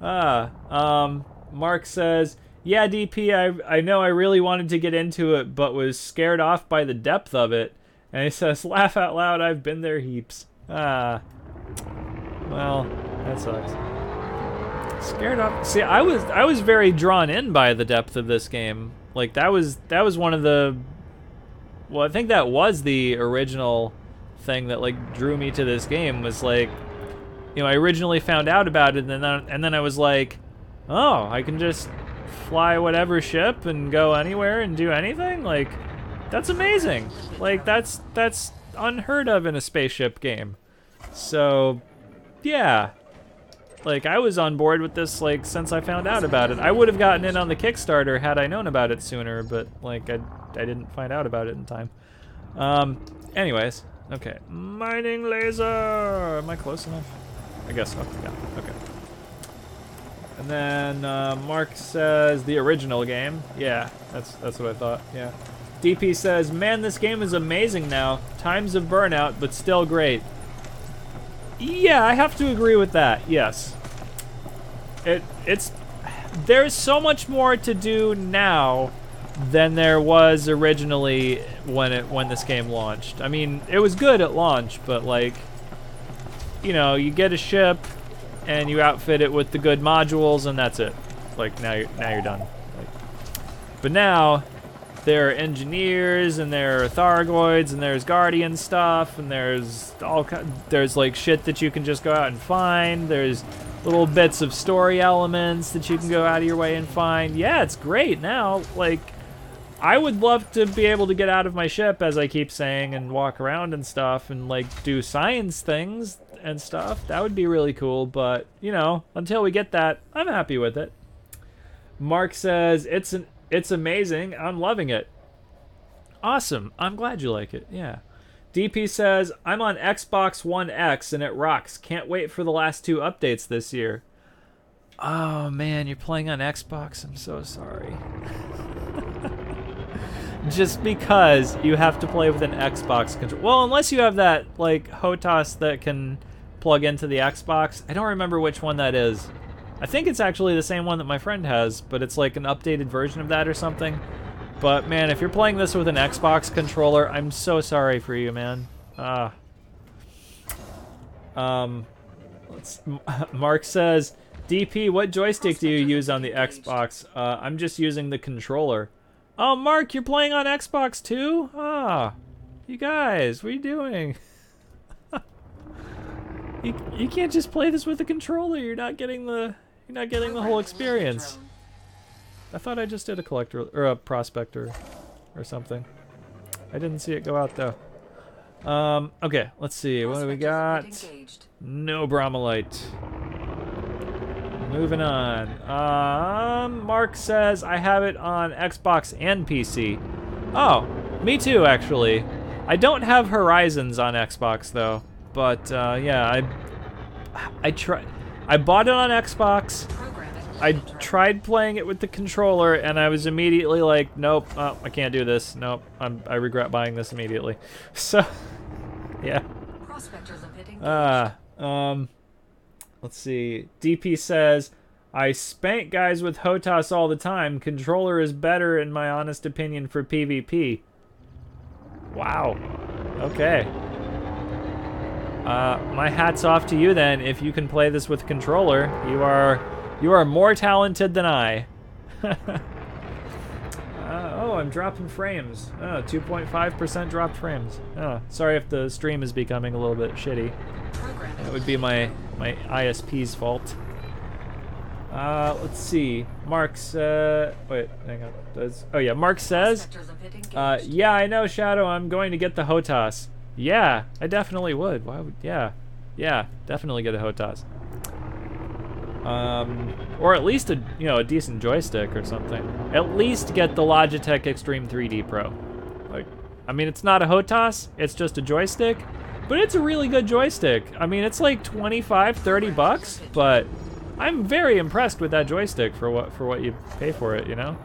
Mark says, yeah, DP, I know I really wanted to get into it, but was scared off by the depth of it. And he says, laugh out loud, I've been there heaps. Well, that sucks. Scared off. See, I was very drawn in by the depth of this game. Like that was one of the... Well, I think that was the original thing that like drew me to this game, was like, you know, I originally found out about it, and then I was like, oh, I can just fly whatever ship and go anywhere and do anything? Like, that's amazing. Like, that's unheard of in a spaceship game. So, yeah. Like, I was on board with this, like, since I found out about it. I would have gotten in on the Kickstarter had I known about it sooner, but, like, I didn't find out about it in time. Anyways, okay. Mining laser! Am I close enough? I guess so, yeah, okay. And then, Mark says the original game. Yeah, that's what I thought, yeah. DP says, man, this game is amazing now. Times of burnout, but still great. Yeah, I have to agree with that, yes. There's so much more to do now than there was originally when this game launched. I mean, it was good at launch, but like, you know, you get a ship and you outfit it with the good modules and that's it. Like now you're done. Like, but now there are engineers and there are Thargoids and there's Guardian stuff and there's there's like shit that you can just go out and find. There's little bits of story elements that you can go out of your way and find. Yeah, it's great now. Like, I would love to be able to get out of my ship, as I keep saying, and walk around and stuff and like do science things and stuff. That would be really cool, but you know, until we get that, I'm happy with it. Mark says it's amazing. I'm loving it. Awesome. I'm glad you like it. Yeah. DP says, I'm on Xbox One X and it rocks. Can't wait for the last 2 updates this year. Oh man, you're playing on Xbox? I'm so sorry. Just because you have to play with an Xbox controller. Well, unless you have that like Hotas that can plug into the Xbox. I don't remember which one that is. I think it's actually the same one that my friend has, but it's like an updated version of that or something. But man, if you're playing this with an Xbox controller, I'm so sorry for you, man. Mark says, DP, what joystick do you use on the Xbox? I'm just using the controller. Oh, Mark, you're playing on Xbox too? You guys, what are you doing? You can't just play this with a controller. You're not getting the whole experience. I thought I just did a collector or a prospector or something. I didn't see it go out though. Okay, let's see. What do we got? No bromolite. Moving on. Mark says I have it on Xbox and PC. Oh, me too actually. I don't have Horizons on Xbox though, but yeah, I bought it on Xbox. I tried playing it with the controller, and I was immediately like, nope, I can't do this. Nope, I regret buying this immediately. So, yeah. Let's see. DP says, I spank guys with Hotas all the time. Controller is better, in my honest opinion, for PvP. Wow. Okay. My hat's off to you then. If you can play this with a controller, you are more talented than I. Oh, I'm dropping frames. 2.5% dropped frames. Sorry if the stream is becoming a little bit shitty. That would be my ISP's fault. Let's see. Mark's, wait, hang on. Oh yeah, Mark says, yeah, I know, Shadow, I'm going to get the Hotas. Yeah, I definitely would. Why would, yeah, definitely get a Hotas. Or at least a decent joystick or something. At least get the Logitech Extreme 3D Pro. Like, I mean, it's not a Hotas, it's just a joystick, but it's a really good joystick. I mean, it's like 25, 30 bucks, but I'm very impressed with that joystick for what you pay for it, you know?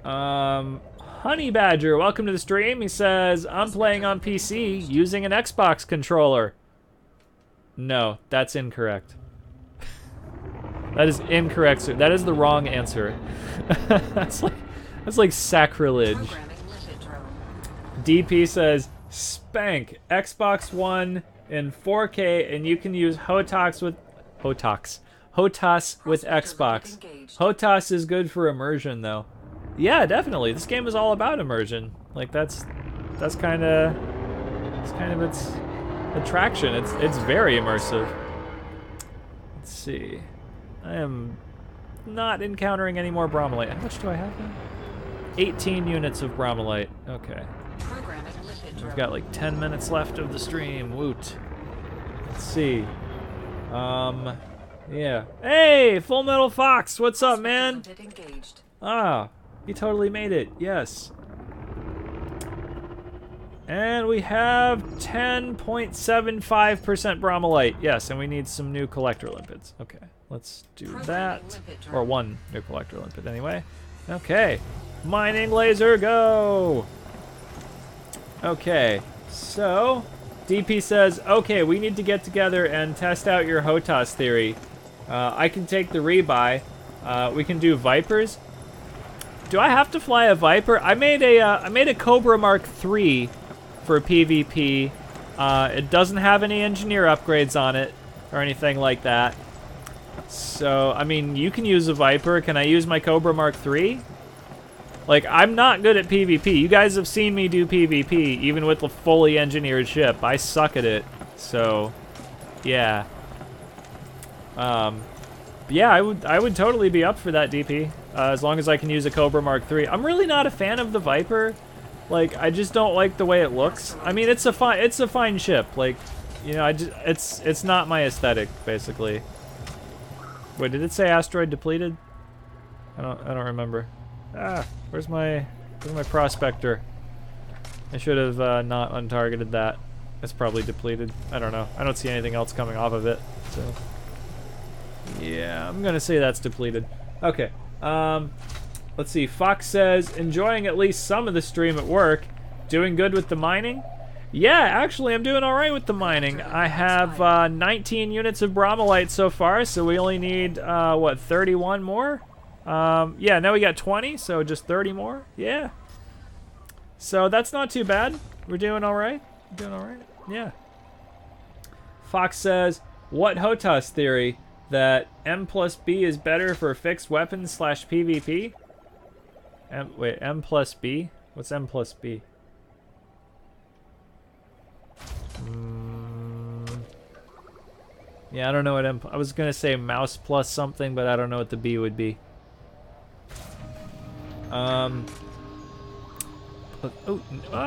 Honey Badger, welcome to the stream. He says, I'm playing on PC using an Xbox controller. No, that's incorrect. That is incorrect, sir. That is the wrong answer. That's like sacrilege. DP says, spank Xbox One in 4K, and you can use Hotas with Xbox. Hotas is good for immersion, though. Yeah, definitely. This game is all about immersion. Like that's kind of its attraction. It's very immersive. Let's see. I am not encountering any more bromolite. How much do I have now? 18 units of bromolite. Okay. We've got like 10 minutes left of the stream. Woot. Let's see. Yeah. Hey, Full Metal Fox, what's up, man? Limpet engaged. Ah, he totally made it. Yes. And we have 10.75% bromellite. Yes, and we need some new collector limpets. Okay, let's do that. Or one new collector limpet anyway. Okay. Mining laser, go! Okay, so DP says, okay, we need to get together and test out your Hotas Theory. I can take the rebuy. We can do Vipers. Do I have to fly a Viper? I made a Cobra Mark III for PvP. It doesn't have any engineer upgrades on it or anything like that. So, I mean, you can use a Viper. Can I use my Cobra Mark III? Like, I'm not good at PvP. You guys have seen me do PvP, even with a fully engineered ship. I suck at it. So, yeah. Yeah, I would totally be up for that, DP. As long as I can use a Cobra Mark III. I'm really not a fan of the Viper. Like, I just don't like the way it looks. I mean, it's a fine ship. Like, you know, it's not my aesthetic, basically. Wait, did it say asteroid depleted? I don't remember. Ah, where's my prospector? I should have not untargeted that. It's probably depleted. I don't know. I don't see anything else coming off of it. So yeah, I'm gonna say that's depleted. Okay. Let's see. Fox says, enjoying at least some of the stream at work. Doing good with the mining? Yeah, actually, I'm doing all right with the mining. I have 19 units of bromellite so far, so we only need, what, 31 more? Yeah, now we got 20, so just 30 more. Yeah. So that's not too bad. We're doing all right. Doing all right. Yeah. Fox says, what Hotas theory? That M plus B is better for fixed weapons / PvP? Wait, M plus B? What's M plus B? Yeah, I don't know what I was gonna say mouse plus something, but I don't know what the B would be. Oh,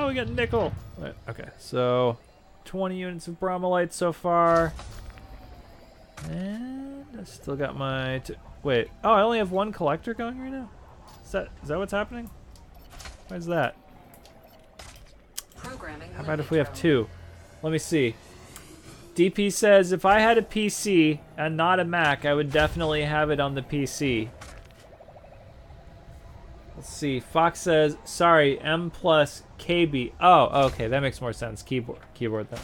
we got nickel. Okay, so 20 units of bromellite so far. And I still got my... Wait. Oh, I only have one collector going right now? Is that what's happening? Why is that? How about if we have two? Let me see. DP says, if I had a PC and not a Mac, I would definitely have it on the PC. Let's see. Fox says, sorry, M plus KB. Oh, okay. That makes more sense. Keyboard then.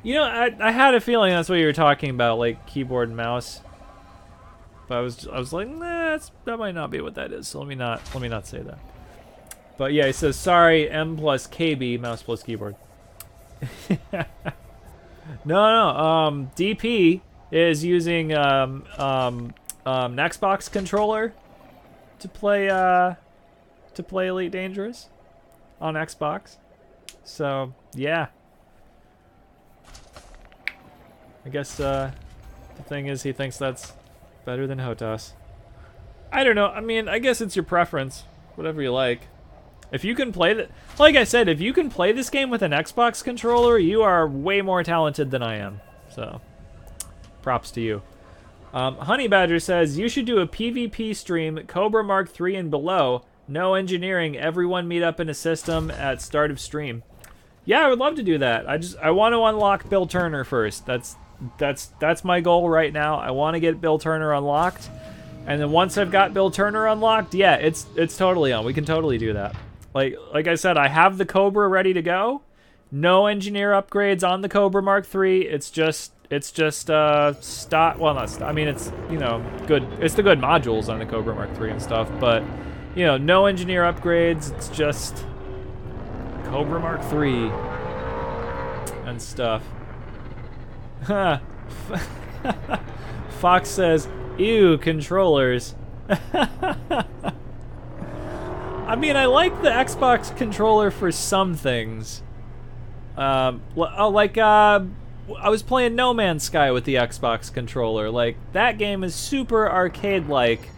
You know, I had a feeling that's what you were talking about, like keyboard and mouse. But I was like, nah, that might not be what that is. So let me not say that. But yeah, he says sorry, M plus KB, mouse plus keyboard. No. DP is using an Xbox controller to play Elite Dangerous on Xbox. So yeah. I guess the thing is he thinks that's better than Hotas. I don't know. I mean, I guess it's your preference. Whatever you like. If you can play that, like I said, if you can play this game with an Xbox controller, you are way more talented than I am. So, props to you. Honey Badger says, you should do a PvP stream, Cobra Mark III and below. No engineering. Everyone meet up in a system at start of stream. Yeah, I would love to do that. I want to unlock Bill Turner first. That's my goal right now. I want to get Bill Turner unlocked, and then once I've got Bill Turner unlocked, yeah, it's totally on. We can totally do that. Like I said, I have the Cobra ready to go. No engineer upgrades on the Cobra Mark III. It's just stock. Well, not stock. I mean, it's, you know, good. It's the good modules on the Cobra Mark III and stuff, but you know, no engineer upgrades. It's just Cobra Mark III and stuff. Fox says, ew, controllers. I mean, I like the Xbox controller for some things. I was playing No Man's Sky with the Xbox controller. Like, that game is super arcade-like.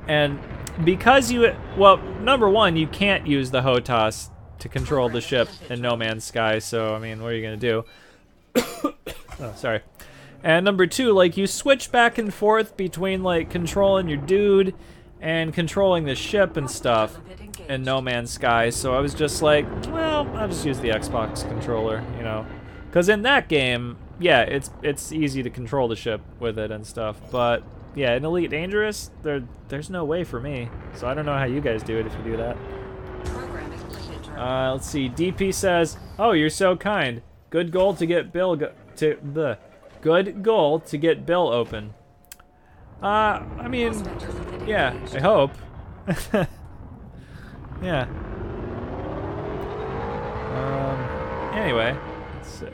And because well, number one, you can't use the Hotas to control the ship in No Man's Sky, so, I mean, what are you gonna do? Oh, sorry. And number two, like, you switch back and forth between, like, controlling your dude and controlling the ship and stuff in No Man's Sky. So I was just like, well, I'll just use the Xbox controller, you know. Because in that game, yeah, it's easy to control the ship with it and stuff. But, yeah, in Elite Dangerous, there's no way for me. So I don't know how you guys do it if you do that. Let's see. DP says, "Oh, you're so kind. Good goal to get Bill good goal to get Bill open." I mean, yeah, I hope. Yeah. Anyway, let's see.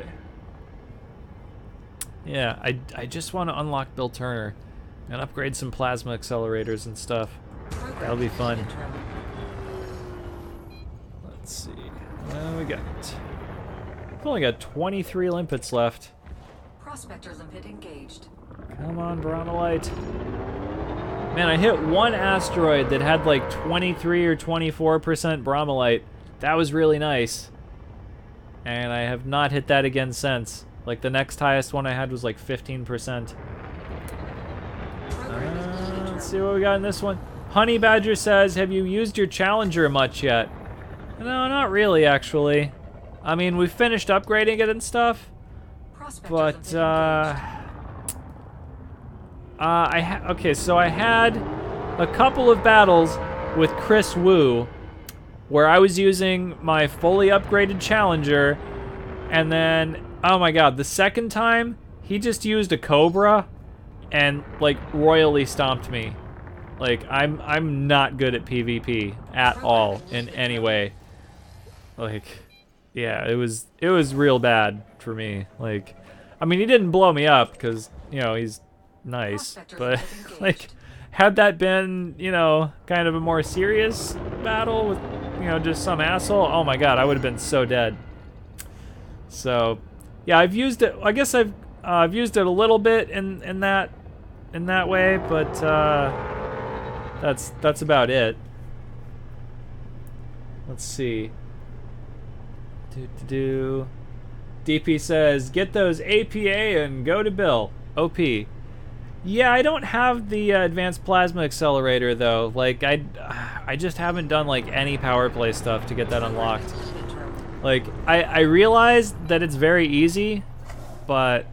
Yeah, I just want to unlock Bill Turner and upgrade some plasma accelerators and stuff. That'll be fun. Let's see. We got. We've only got 23 limpets left. Prospector limpet engaged. Come on, Bromolite. Man, I hit one asteroid that had like 23 or 24% Bromolite. That was really nice. And I have not hit that again since. Like, the next highest one I had was like 15%. Let's see what we got in this one. Honey Badger says, "Have you used your Challenger much yet?" No, not really, actually. I mean, we finished upgrading it and stuff, but okay, so I had a couple of battles with Chris Wu where I was using my fully upgraded Challenger, and then, oh my god, the second time he just used a Cobra and like royally stomped me. Like, I'm not good at PvP at all in any way. Like, yeah, it was real bad for me. Like, I mean, he didn't blow me up because, you know, he's nice, but like, had that been, you know, kind of a more serious battle with, you know, just some asshole, oh my god, I would have been so dead. So, yeah, I've used it. I guess I've used it a little bit in that way, but that's about it. Let's see. DP says, "Get those APA and go to Bill." OP. Yeah, I don't have the advanced plasma accelerator though. Like, I just haven't done like any power play stuff to get that unlocked. Like, I realize that it's very easy, but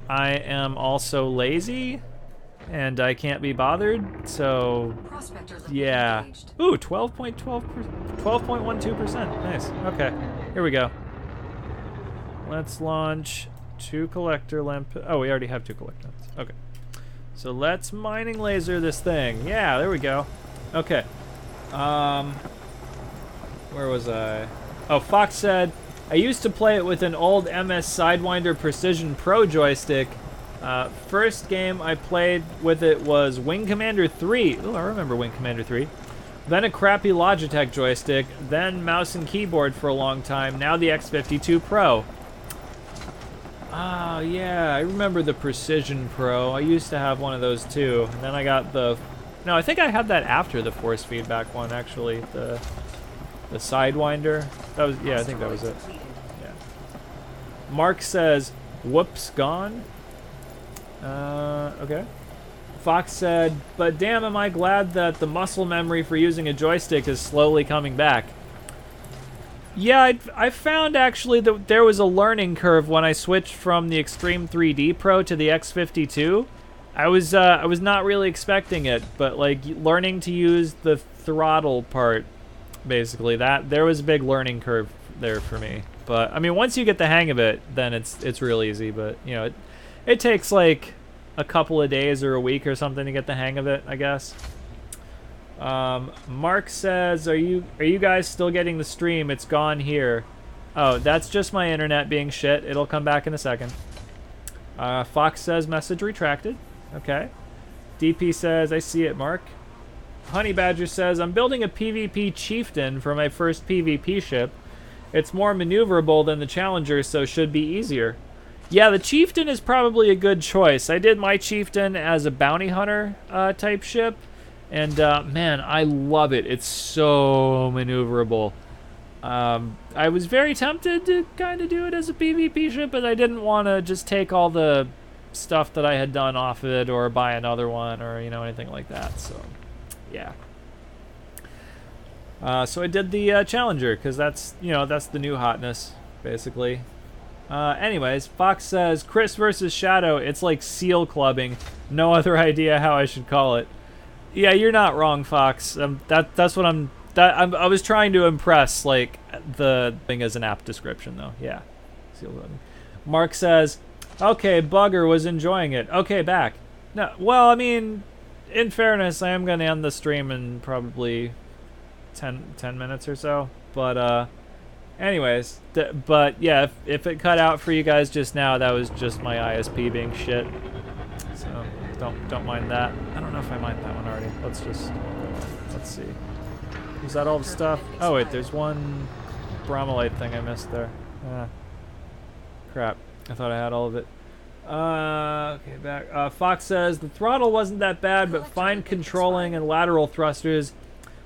I am also lazy and I can't be bothered. So yeah. Ooh, 12.12%. Nice. Okay. Here we go. Let's launch 2 collector limp. Oh, we already have 2 collector limps. Okay. So let's mining laser this thing. Yeah, there we go. Okay. Where was I? Oh, Fox said, "I used to play it with an old MS Sidewinder Precision Pro joystick. First game I played with it was Wing Commander 3. Ooh, I remember Wing Commander 3. Then a crappy Logitech joystick, then mouse and keyboard for a long time, now the X52 Pro." Oh, yeah, I remember the Precision Pro. I used to have one of those too. And then I got the... No, I think I had that after the force feedback one, actually. The Sidewinder. That was... Yeah, I think that was it. Yeah. Mark says, "Whoops, gone?" Okay. Fox said, "But damn, am I glad that the muscle memory for using a joystick is slowly coming back." Yeah, I found actually that there was a learning curve when I switched from the Extreme 3D Pro to the X52. I was not really expecting it, but like learning to use the throttle part, basically, that there was a big learning curve there for me. But I mean, once you get the hang of it, then it's real easy. But you know, it takes like a couple of days or a week or something to get the hang of it, I guess. Mark says, are you guys still getting the stream? It's gone here. Oh, that's just my internet being shit. It'll come back in a second. Fox says, "Message retracted." Okay. DP says, "I see it, Mark." Honey Badger says, "I'm building a PvP chieftain for my first PvP ship. It's more maneuverable than the Challenger, so should be easier." Yeah, the chieftain is probably a good choice. I did my chieftain as a bounty hunter type ship, and man, I love it. It's so maneuverable. I was very tempted to kind of do it as a PvP ship, but I didn't want to just take all the stuff that I had done off of it or buy another one or, you know, anything like that. So, yeah. So I did the Challenger because that's, you know, that's the new hotness, basically. Anyways, Fox says, Chris versus Shadow, it's like seal clubbing. No other idea how I should call it. Yeah, you're not wrong, Fox. That's what I was trying to impress, like, the thing as an app description, though. Yeah. Seal clubbing. Mark says, okay, Bugger was enjoying it. Okay, back. No, well, I mean, in fairness, I am going to end the stream in probably 10 minutes or so. But, anyways, but yeah, if it cut out for you guys just now, that was just my ISP being shit. So don't mind that. I don't know if I mind that one already. Let's see. Is that all the stuff? Oh wait, there's one Bromolite thing I missed there. Crap. I thought I had all of it. Okay, back. Fox says the throttle wasn't that bad, but fine controlling and lateral thrusters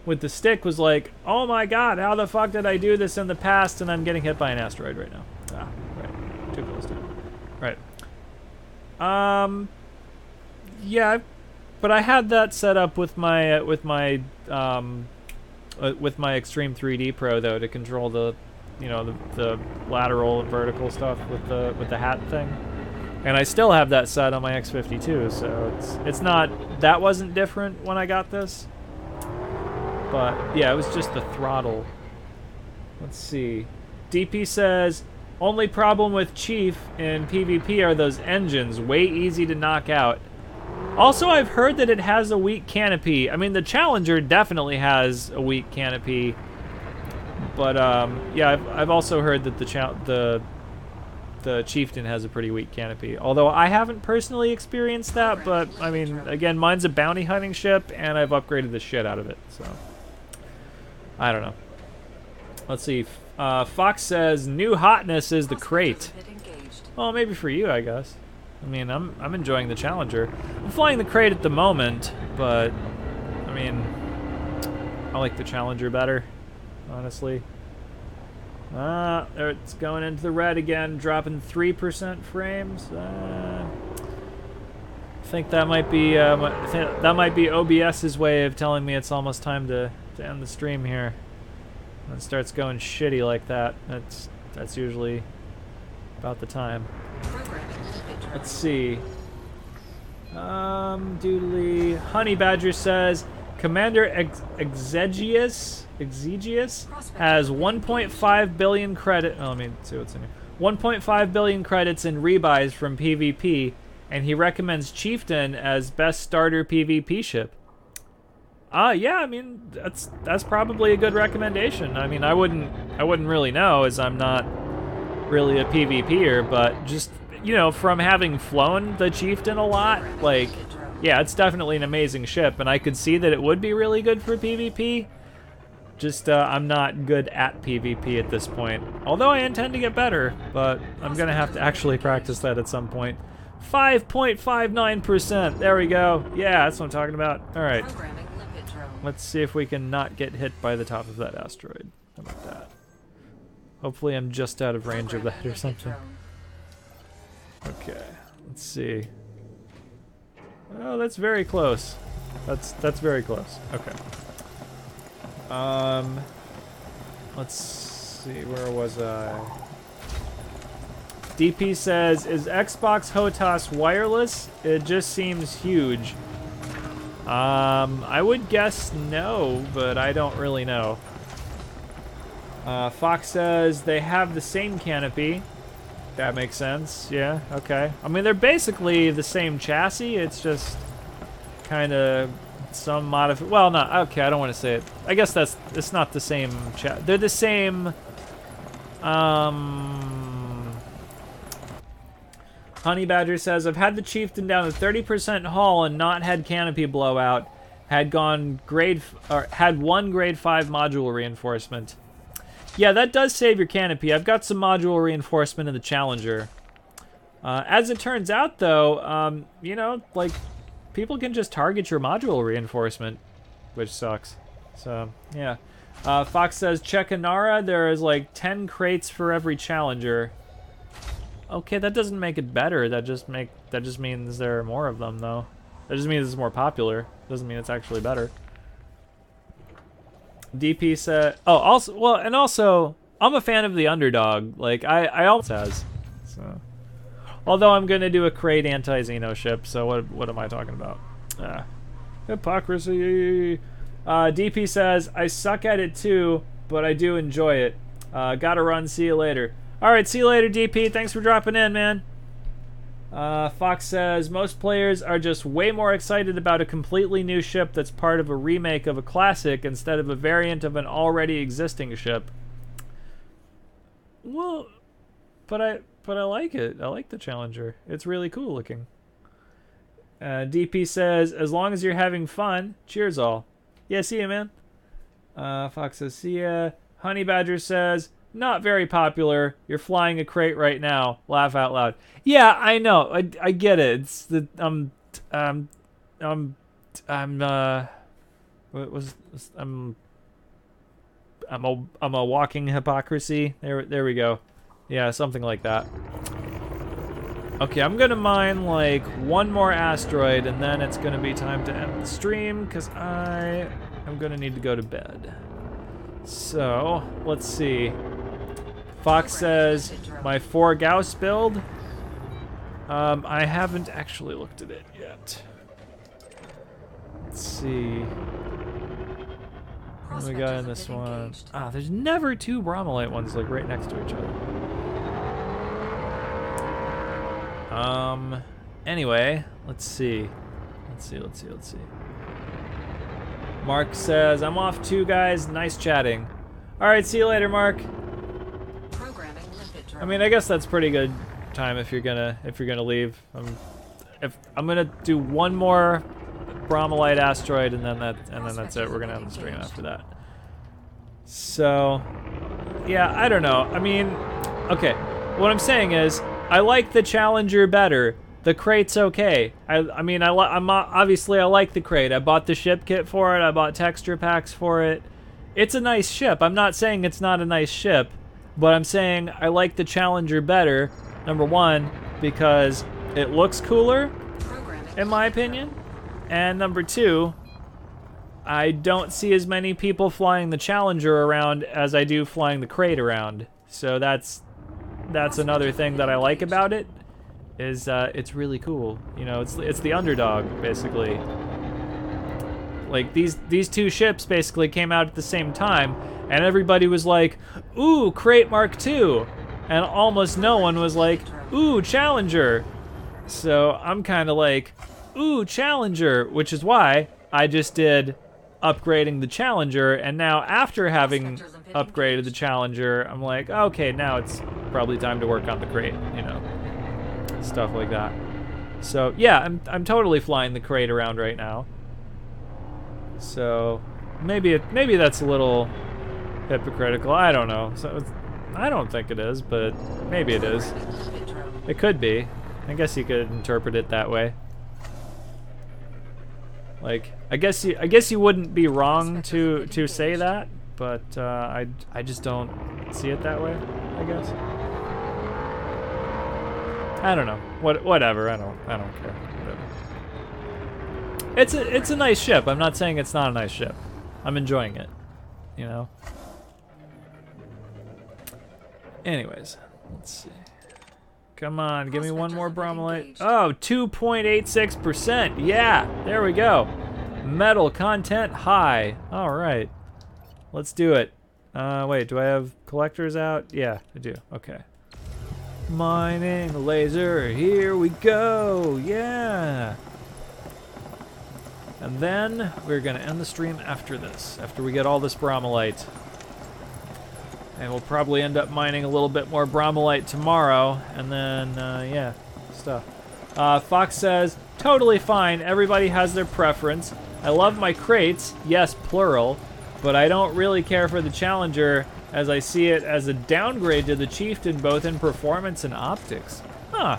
with the stick was like, oh my god, how the fuck did I do this in the past? And I'm getting hit by an asteroid right now. Ah, right. Too close to it. Right. Yeah, but I had that set up with my Extreme 3D Pro though to control the, you know, the lateral and vertical stuff with the hat thing, and I still have that set on my X52. So it's not, that wasn't different when I got this. But, yeah, it was just the throttle. Let's see. DP says, only problem with Chief in PvP are those engines. Way easy to knock out. Also, I've heard that it has a weak canopy. I mean, the Challenger definitely has a weak canopy. But, yeah, I've also heard that the Chieftain has a pretty weak canopy. Although I haven't personally experienced that, but, I mean, again, mine's a bounty hunting ship, and I've upgraded the shit out of it, so I don't know. Let's see. Fox says, new hotness is the crate. Well, maybe for you, I guess. I mean, I'm enjoying the Challenger. I'm flying the crate at the moment, but, I mean, I like the Challenger better, honestly. It's going into the red again, dropping 3% frames. I think that might be OBS's way of telling me it's almost time to end the stream here. When it starts going shitty like that, that's usually about the time. Let's see. Doodly. Honey Badger says, Commander Exegius has 1.5 billion credit. Oh, let me see what's in here. 1.5 billion credits in rebuys from PvP, and he recommends Chieftain as best starter PvP ship. Yeah, I mean that's probably a good recommendation. I mean, I wouldn't really know, as I'm not really a PvPer, but just, you know, from having flown the Chieftain a lot, like, yeah, it's definitely an amazing ship, and I could see that it would be really good for PvP. Just, I'm not good at PvP at this point. Although I intend to get better, but I'm gonna have to actually practice that at some point. 5.59%, there we go. Yeah, that's what I'm talking about. Alright. Let's see if we can not get hit by the top of that asteroid. How about that? Hopefully I'm just out of range of that or something. Okay, let's see. Oh, that's very close. That's very close. Okay. Let's see, where was I? DP says, is Xbox Hotas wireless? It just seems huge. I would guess no, but I don't really know. Fox says they have the same canopy. That makes sense, yeah, okay. I mean, they're basically the same chassis, it's just kind of some well, not, okay, I don't want to say it. I guess it's not the same they're the same, Honey Badger says, I've had the Chieftain down to 30% hull and not had canopy blowout. Had one grade 5 module reinforcement. Yeah, that does save your canopy. I've got some module reinforcement in the Challenger. As it turns out, though, you know, like, people can just target your module reinforcement, which sucks. So, yeah. Fox says, check Inara, there is like 10 crates for every Challenger. Okay, that doesn't make it better. That just means there are more of them, though. That just means it's more popular. Doesn't mean it's actually better. DP said, oh, also, I'm a fan of the underdog. Like, I always has. So, although I'm gonna do a crate anti-Xeno ship, so what am I talking about? Hypocrisy. DP says, I suck at it too, but I do enjoy it. Gotta run, see you later. Alright, see you later, DP. Thanks for dropping in, man. Fox says, most players are just way more excited about a completely new ship that's part of a remake of a classic instead of a variant of an already existing ship. Well, but I like it. I like the Challenger. It's really cool looking. DP says, as long as you're having fun, cheers all. Yeah, see ya, man. Fox says, see ya. Honey Badger says, not very popular. You're flying a crate right now. Laugh out loud. Yeah, I know. I get it. It's the I'm a walking hypocrisy. There we go. Yeah, something like that. Okay, I'm gonna mine like one more asteroid, and then it's gonna be time to end the stream because I am gonna need to go to bed. So let's see. Fox says my 4 Gauss build. I haven't actually looked at it yet. Let's see. What do we got in this one? Ah, there's never 2 Bromolite ones like right next to each other. Anyway, let's see. Let's see. Mark says, I'm off too, guys. Nice chatting. Alright, see you later, Mark. I mean, I guess that's pretty good time if you're gonna leave. I'm gonna do one more Bromolite asteroid and then that's it. We're gonna have the stream after that. So yeah, I don't know. I mean, okay. What I'm saying is, I like the Challenger better. The crate's okay. Obviously I like the crate. I bought the ship kit for it. I bought texture packs for it. It's a nice ship. I'm not saying it's not a nice ship, but I'm saying I like the Challenger better. Number one, because it looks cooler, in my opinion. And number two, I don't see as many people flying the Challenger around as I do flying the crate around. So that's another thing that I like about it, is it's really cool. You know, it's the underdog, basically. Like, these 2 ships basically came out at the same time, and everybody was like, ooh, Crate Mark II. And almost no one was like, ooh, Challenger. So I'm kind of like, ooh, Challenger, which is why I just did upgrading the Challenger, and now after having upgraded the Challenger, I'm like, okay, now it's probably time to work on the crate, you know, stuff like that. So yeah, I'm totally flying the crate around right now. So maybe that's a little hypocritical. I don't know. So I don't think it is, but maybe it is. It could be. I guess you could interpret it that way. Like, I guess you wouldn't be wrong to say that, but I just don't see it that way, I guess. I don't know. Whatever. I don't care. Whatever. It's a nice ship. I'm not saying it's not a nice ship. I'm enjoying it, you know. Anyways, let's see. Come on, give me one more Bromolite. Oh, 2.86%. Yeah, there we go. Metal content high. All right, let's do it. Wait, do I have collectors out? Yeah, I do. Okay. Mining laser, here we go. Yeah. And then we're gonna end the stream after this, after we get all this Bromolite. And we'll probably end up mining a little bit more Bromolite tomorrow, and then, yeah, stuff. Fox says, totally fine, everybody has their preference. I love my crates, yes, plural, but I don't really care for the Challenger, as I see it as a downgrade to the Chieftain, both in performance and optics. Huh.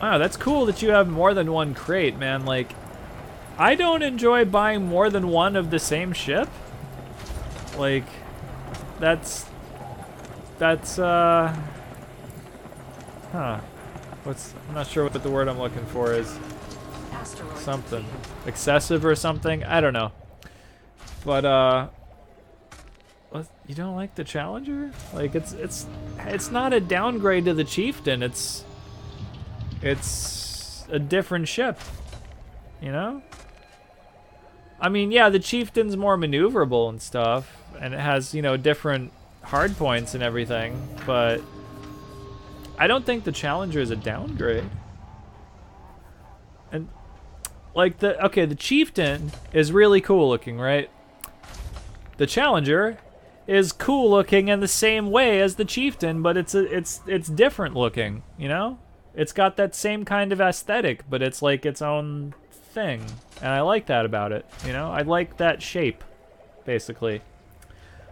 Wow, that's cool that you have more than one crate, man. Like, I don't enjoy buying more than one of the same ship. Like, that's That's huh. I'm not sure what the word I'm looking for is. Something excessive or something. I don't know. But you don't like the Challenger? Like it's not a downgrade to the Chieftain. It's a different ship. You know? I mean, yeah, the Chieftain's more maneuverable and stuff, and it has, you know, different hard points and everything, but I don't think the Challenger is a downgrade. And like the Chieftain is really cool looking, right? The Challenger is cool looking in the same way as the Chieftain, but it's different looking, you know? It's got that same kind of aesthetic, but it's like its own thing. And I like that about it, you know? I like that shape, basically.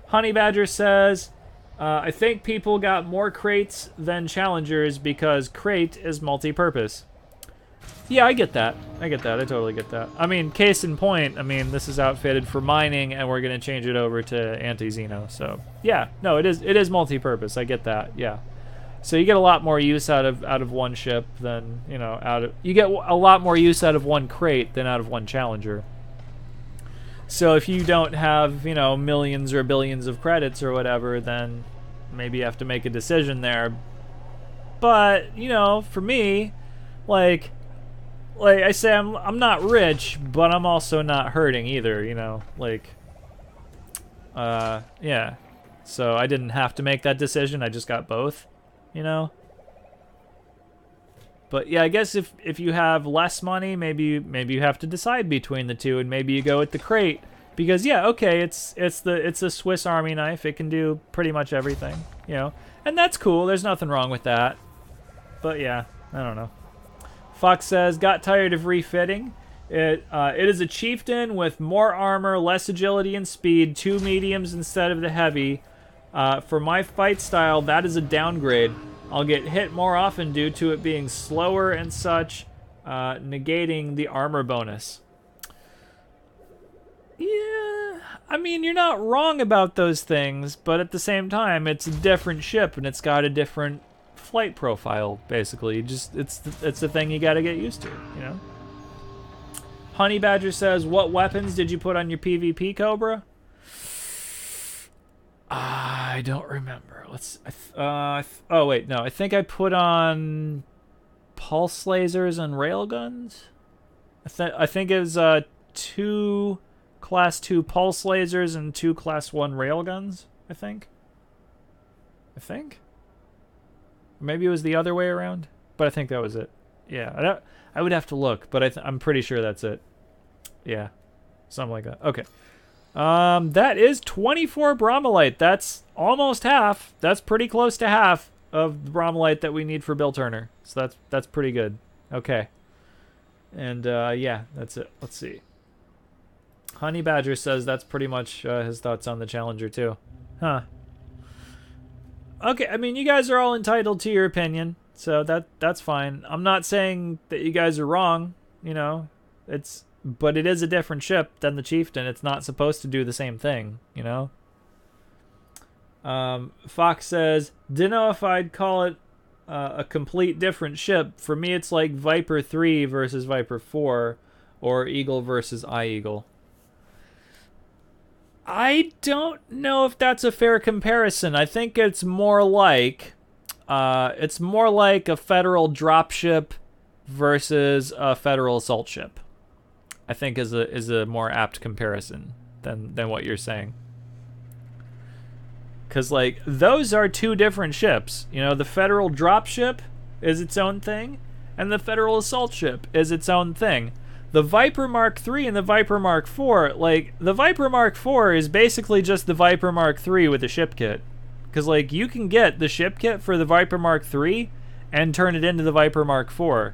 Honey Badger says, I think people got more crates than Challengers because crate is multi-purpose. Yeah, I get that. I totally get that. I mean, case in point, I mean, this is outfitted for mining, and we're going to change it over to anti-Xeno. So, yeah, no, it is multi-purpose. I get that, yeah. So you get a lot more use out of one ship than, you know, you get a lot more use out of one crate than out of one Challenger. So if you don't have, you know, millions or billions of credits or whatever, then maybe you have to make a decision there. But, you know, for me, like I say, I'm not rich, but I'm also not hurting either, you know, like, yeah. So I didn't have to make that decision. I just got both, you know. But yeah, I guess if you have less money, maybe you have to decide between the two, and maybe you go with the crate because yeah, okay, it's a Swiss Army knife. It can do pretty much everything, you know, and that's cool. There's nothing wrong with that. But yeah, I don't know. Fox says, got tired of refitting. It is a Chieftain with more armor, less agility and speed, 2 mediums instead of the heavy. For my fight style, that is a downgrade. I'll get hit more often due to it being slower and such, negating the armor bonus. Yeah, I mean, you're not wrong about those things, but at the same time, it's a different ship and it's got a different flight profile, basically. It's the thing you got to get used to, you know. Honey Badger says, what weapons did you put on your PvP Cobra? I don't remember. Oh wait, no, I think I put on pulse lasers and railguns. I think it was 2 class 2 pulse lasers and 2 class 1 railguns, I think. Maybe it was the other way around, but I think that was it. Yeah, I would have to look, but I'm pretty sure that's it. Yeah, something like that. Okay. That is 24 Bromolite. That's almost half. That's pretty close to half of the Bromolite that we need for Bill Turner. So that's pretty good. Okay. And, yeah, that's it. Let's see. Honey Badger says that's pretty much his thoughts on the Challenger, too. Huh. Okay, I mean, you guys are all entitled to your opinion, so that's fine. I'm not saying that you guys are wrong, you know. But it is a different ship than the Chieftain. It's not supposed to do the same thing, you know. Fox says, "Don't know if I'd call it a complete different ship. For me, it's like Viper 3 versus Viper 4, or Eagle versus iEagle." I don't know if that's a fair comparison. I think it's more like a Federal dropship versus a Federal assault ship. I think is a more apt comparison than what you're saying. Because, like, those are 2 different ships. You know, the Federal dropship is its own thing, and the Federal assault ship is its own thing. The Viper Mark III and the Viper Mark IV, like, the Viper Mark IV is basically just the Viper Mark III with a ship kit. Because, like, you can get the ship kit for the Viper Mark III and turn it into the Viper Mark IV.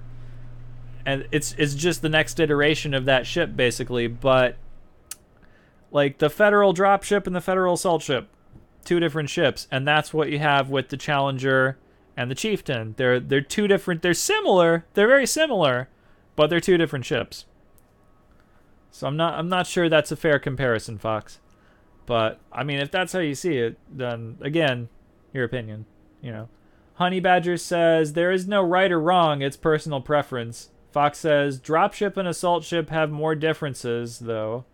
And it's just the next iteration of that ship, basically. But, like, the Federal dropship and the Federal assault ship, 2 different ships. And that's what you have with the Challenger and the Chieftain. They're 2 different... They're similar. They're very similar. But they're 2 different ships. So I'm not sure that's a fair comparison, Fox. But, I mean, if that's how you see it, then, again, your opinion, you know. Honey Badger says, there is no right or wrong, it's personal preference. Fox says, dropship and assault ship have more differences, though.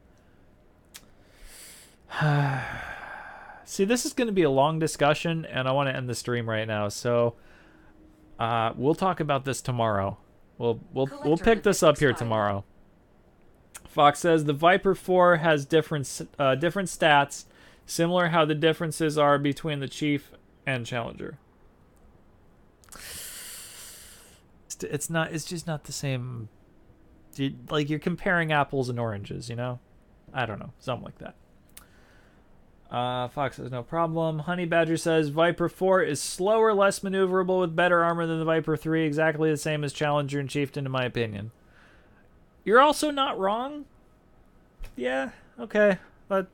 See, this is going to be a long discussion, and I want to end the stream right now, so we'll talk about this tomorrow. We'll pick this up here tomorrow. Fox says, the Viper 4 has different stats, similar how the differences are between the Chief and Challenger. It's just not the same. Like, you're comparing apples and oranges, you know? I don't know, something like that. Fox says no problem. Honey Badger says Viper 4 is slower, less maneuverable, with better armor than the Viper 3, exactly the same as Challenger and Chieftain in my opinion. You're also not wrong. Yeah, okay, but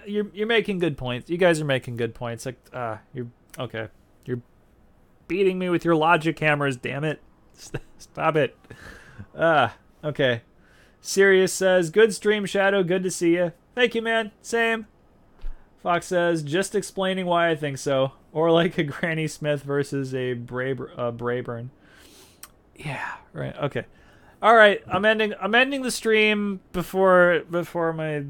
you're making good points. You guys are making good points. Like, you're okay. You're beating me with your logic hammers. Damn it! Stop it. Okay. Sirius says, good stream, Shadow. Good to see you. Thank you, man. Same. Fox says, just explaining why I think so. Or like a Granny Smith versus a Brayburn. Yeah, right. Okay. All right. I'm ending the stream before my.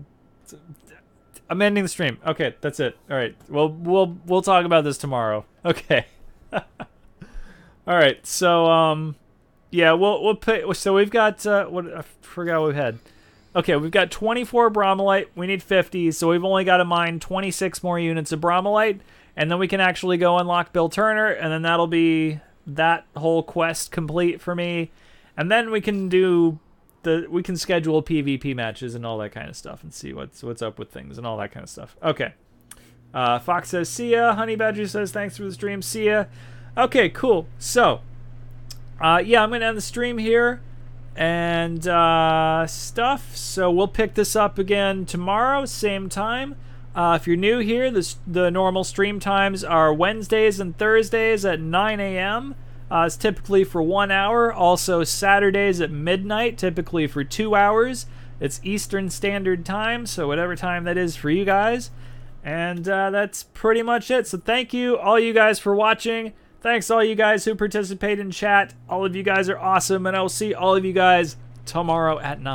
I'm ending the stream. Okay, that's it. All right. Well, we'll talk about this tomorrow. Okay. All right. So yeah, we'll pay. So we've got what I forgot what we had. Okay, we've got 24 Bromolite. We need 50, so we've only got to mine 26 more units of Bromolite, and then we can actually go unlock Bill Turner, and then that'll be that whole quest complete for me. And then we can schedule PvP matches and all that kind of stuff, and see what's up with things and all that kind of stuff. Okay. Fox says, see ya. Honey Badger says, thanks for the stream. See ya. Okay, cool. So, yeah, I'm going to end the stream here and stuff. So we'll pick this up again tomorrow, same time. If you're new here, the normal stream times are Wednesdays and Thursdays at 9 a.m. It's typically for 1 hour. Also Saturdays at midnight, typically for 2 hours. It's Eastern Standard Time, so whatever time that is for you guys. And that's pretty much it. So thank you, all you guys, for watching. Thanks all you guys who participate in chat. All of you guys are awesome, and I'll see all of you guys tomorrow at 9.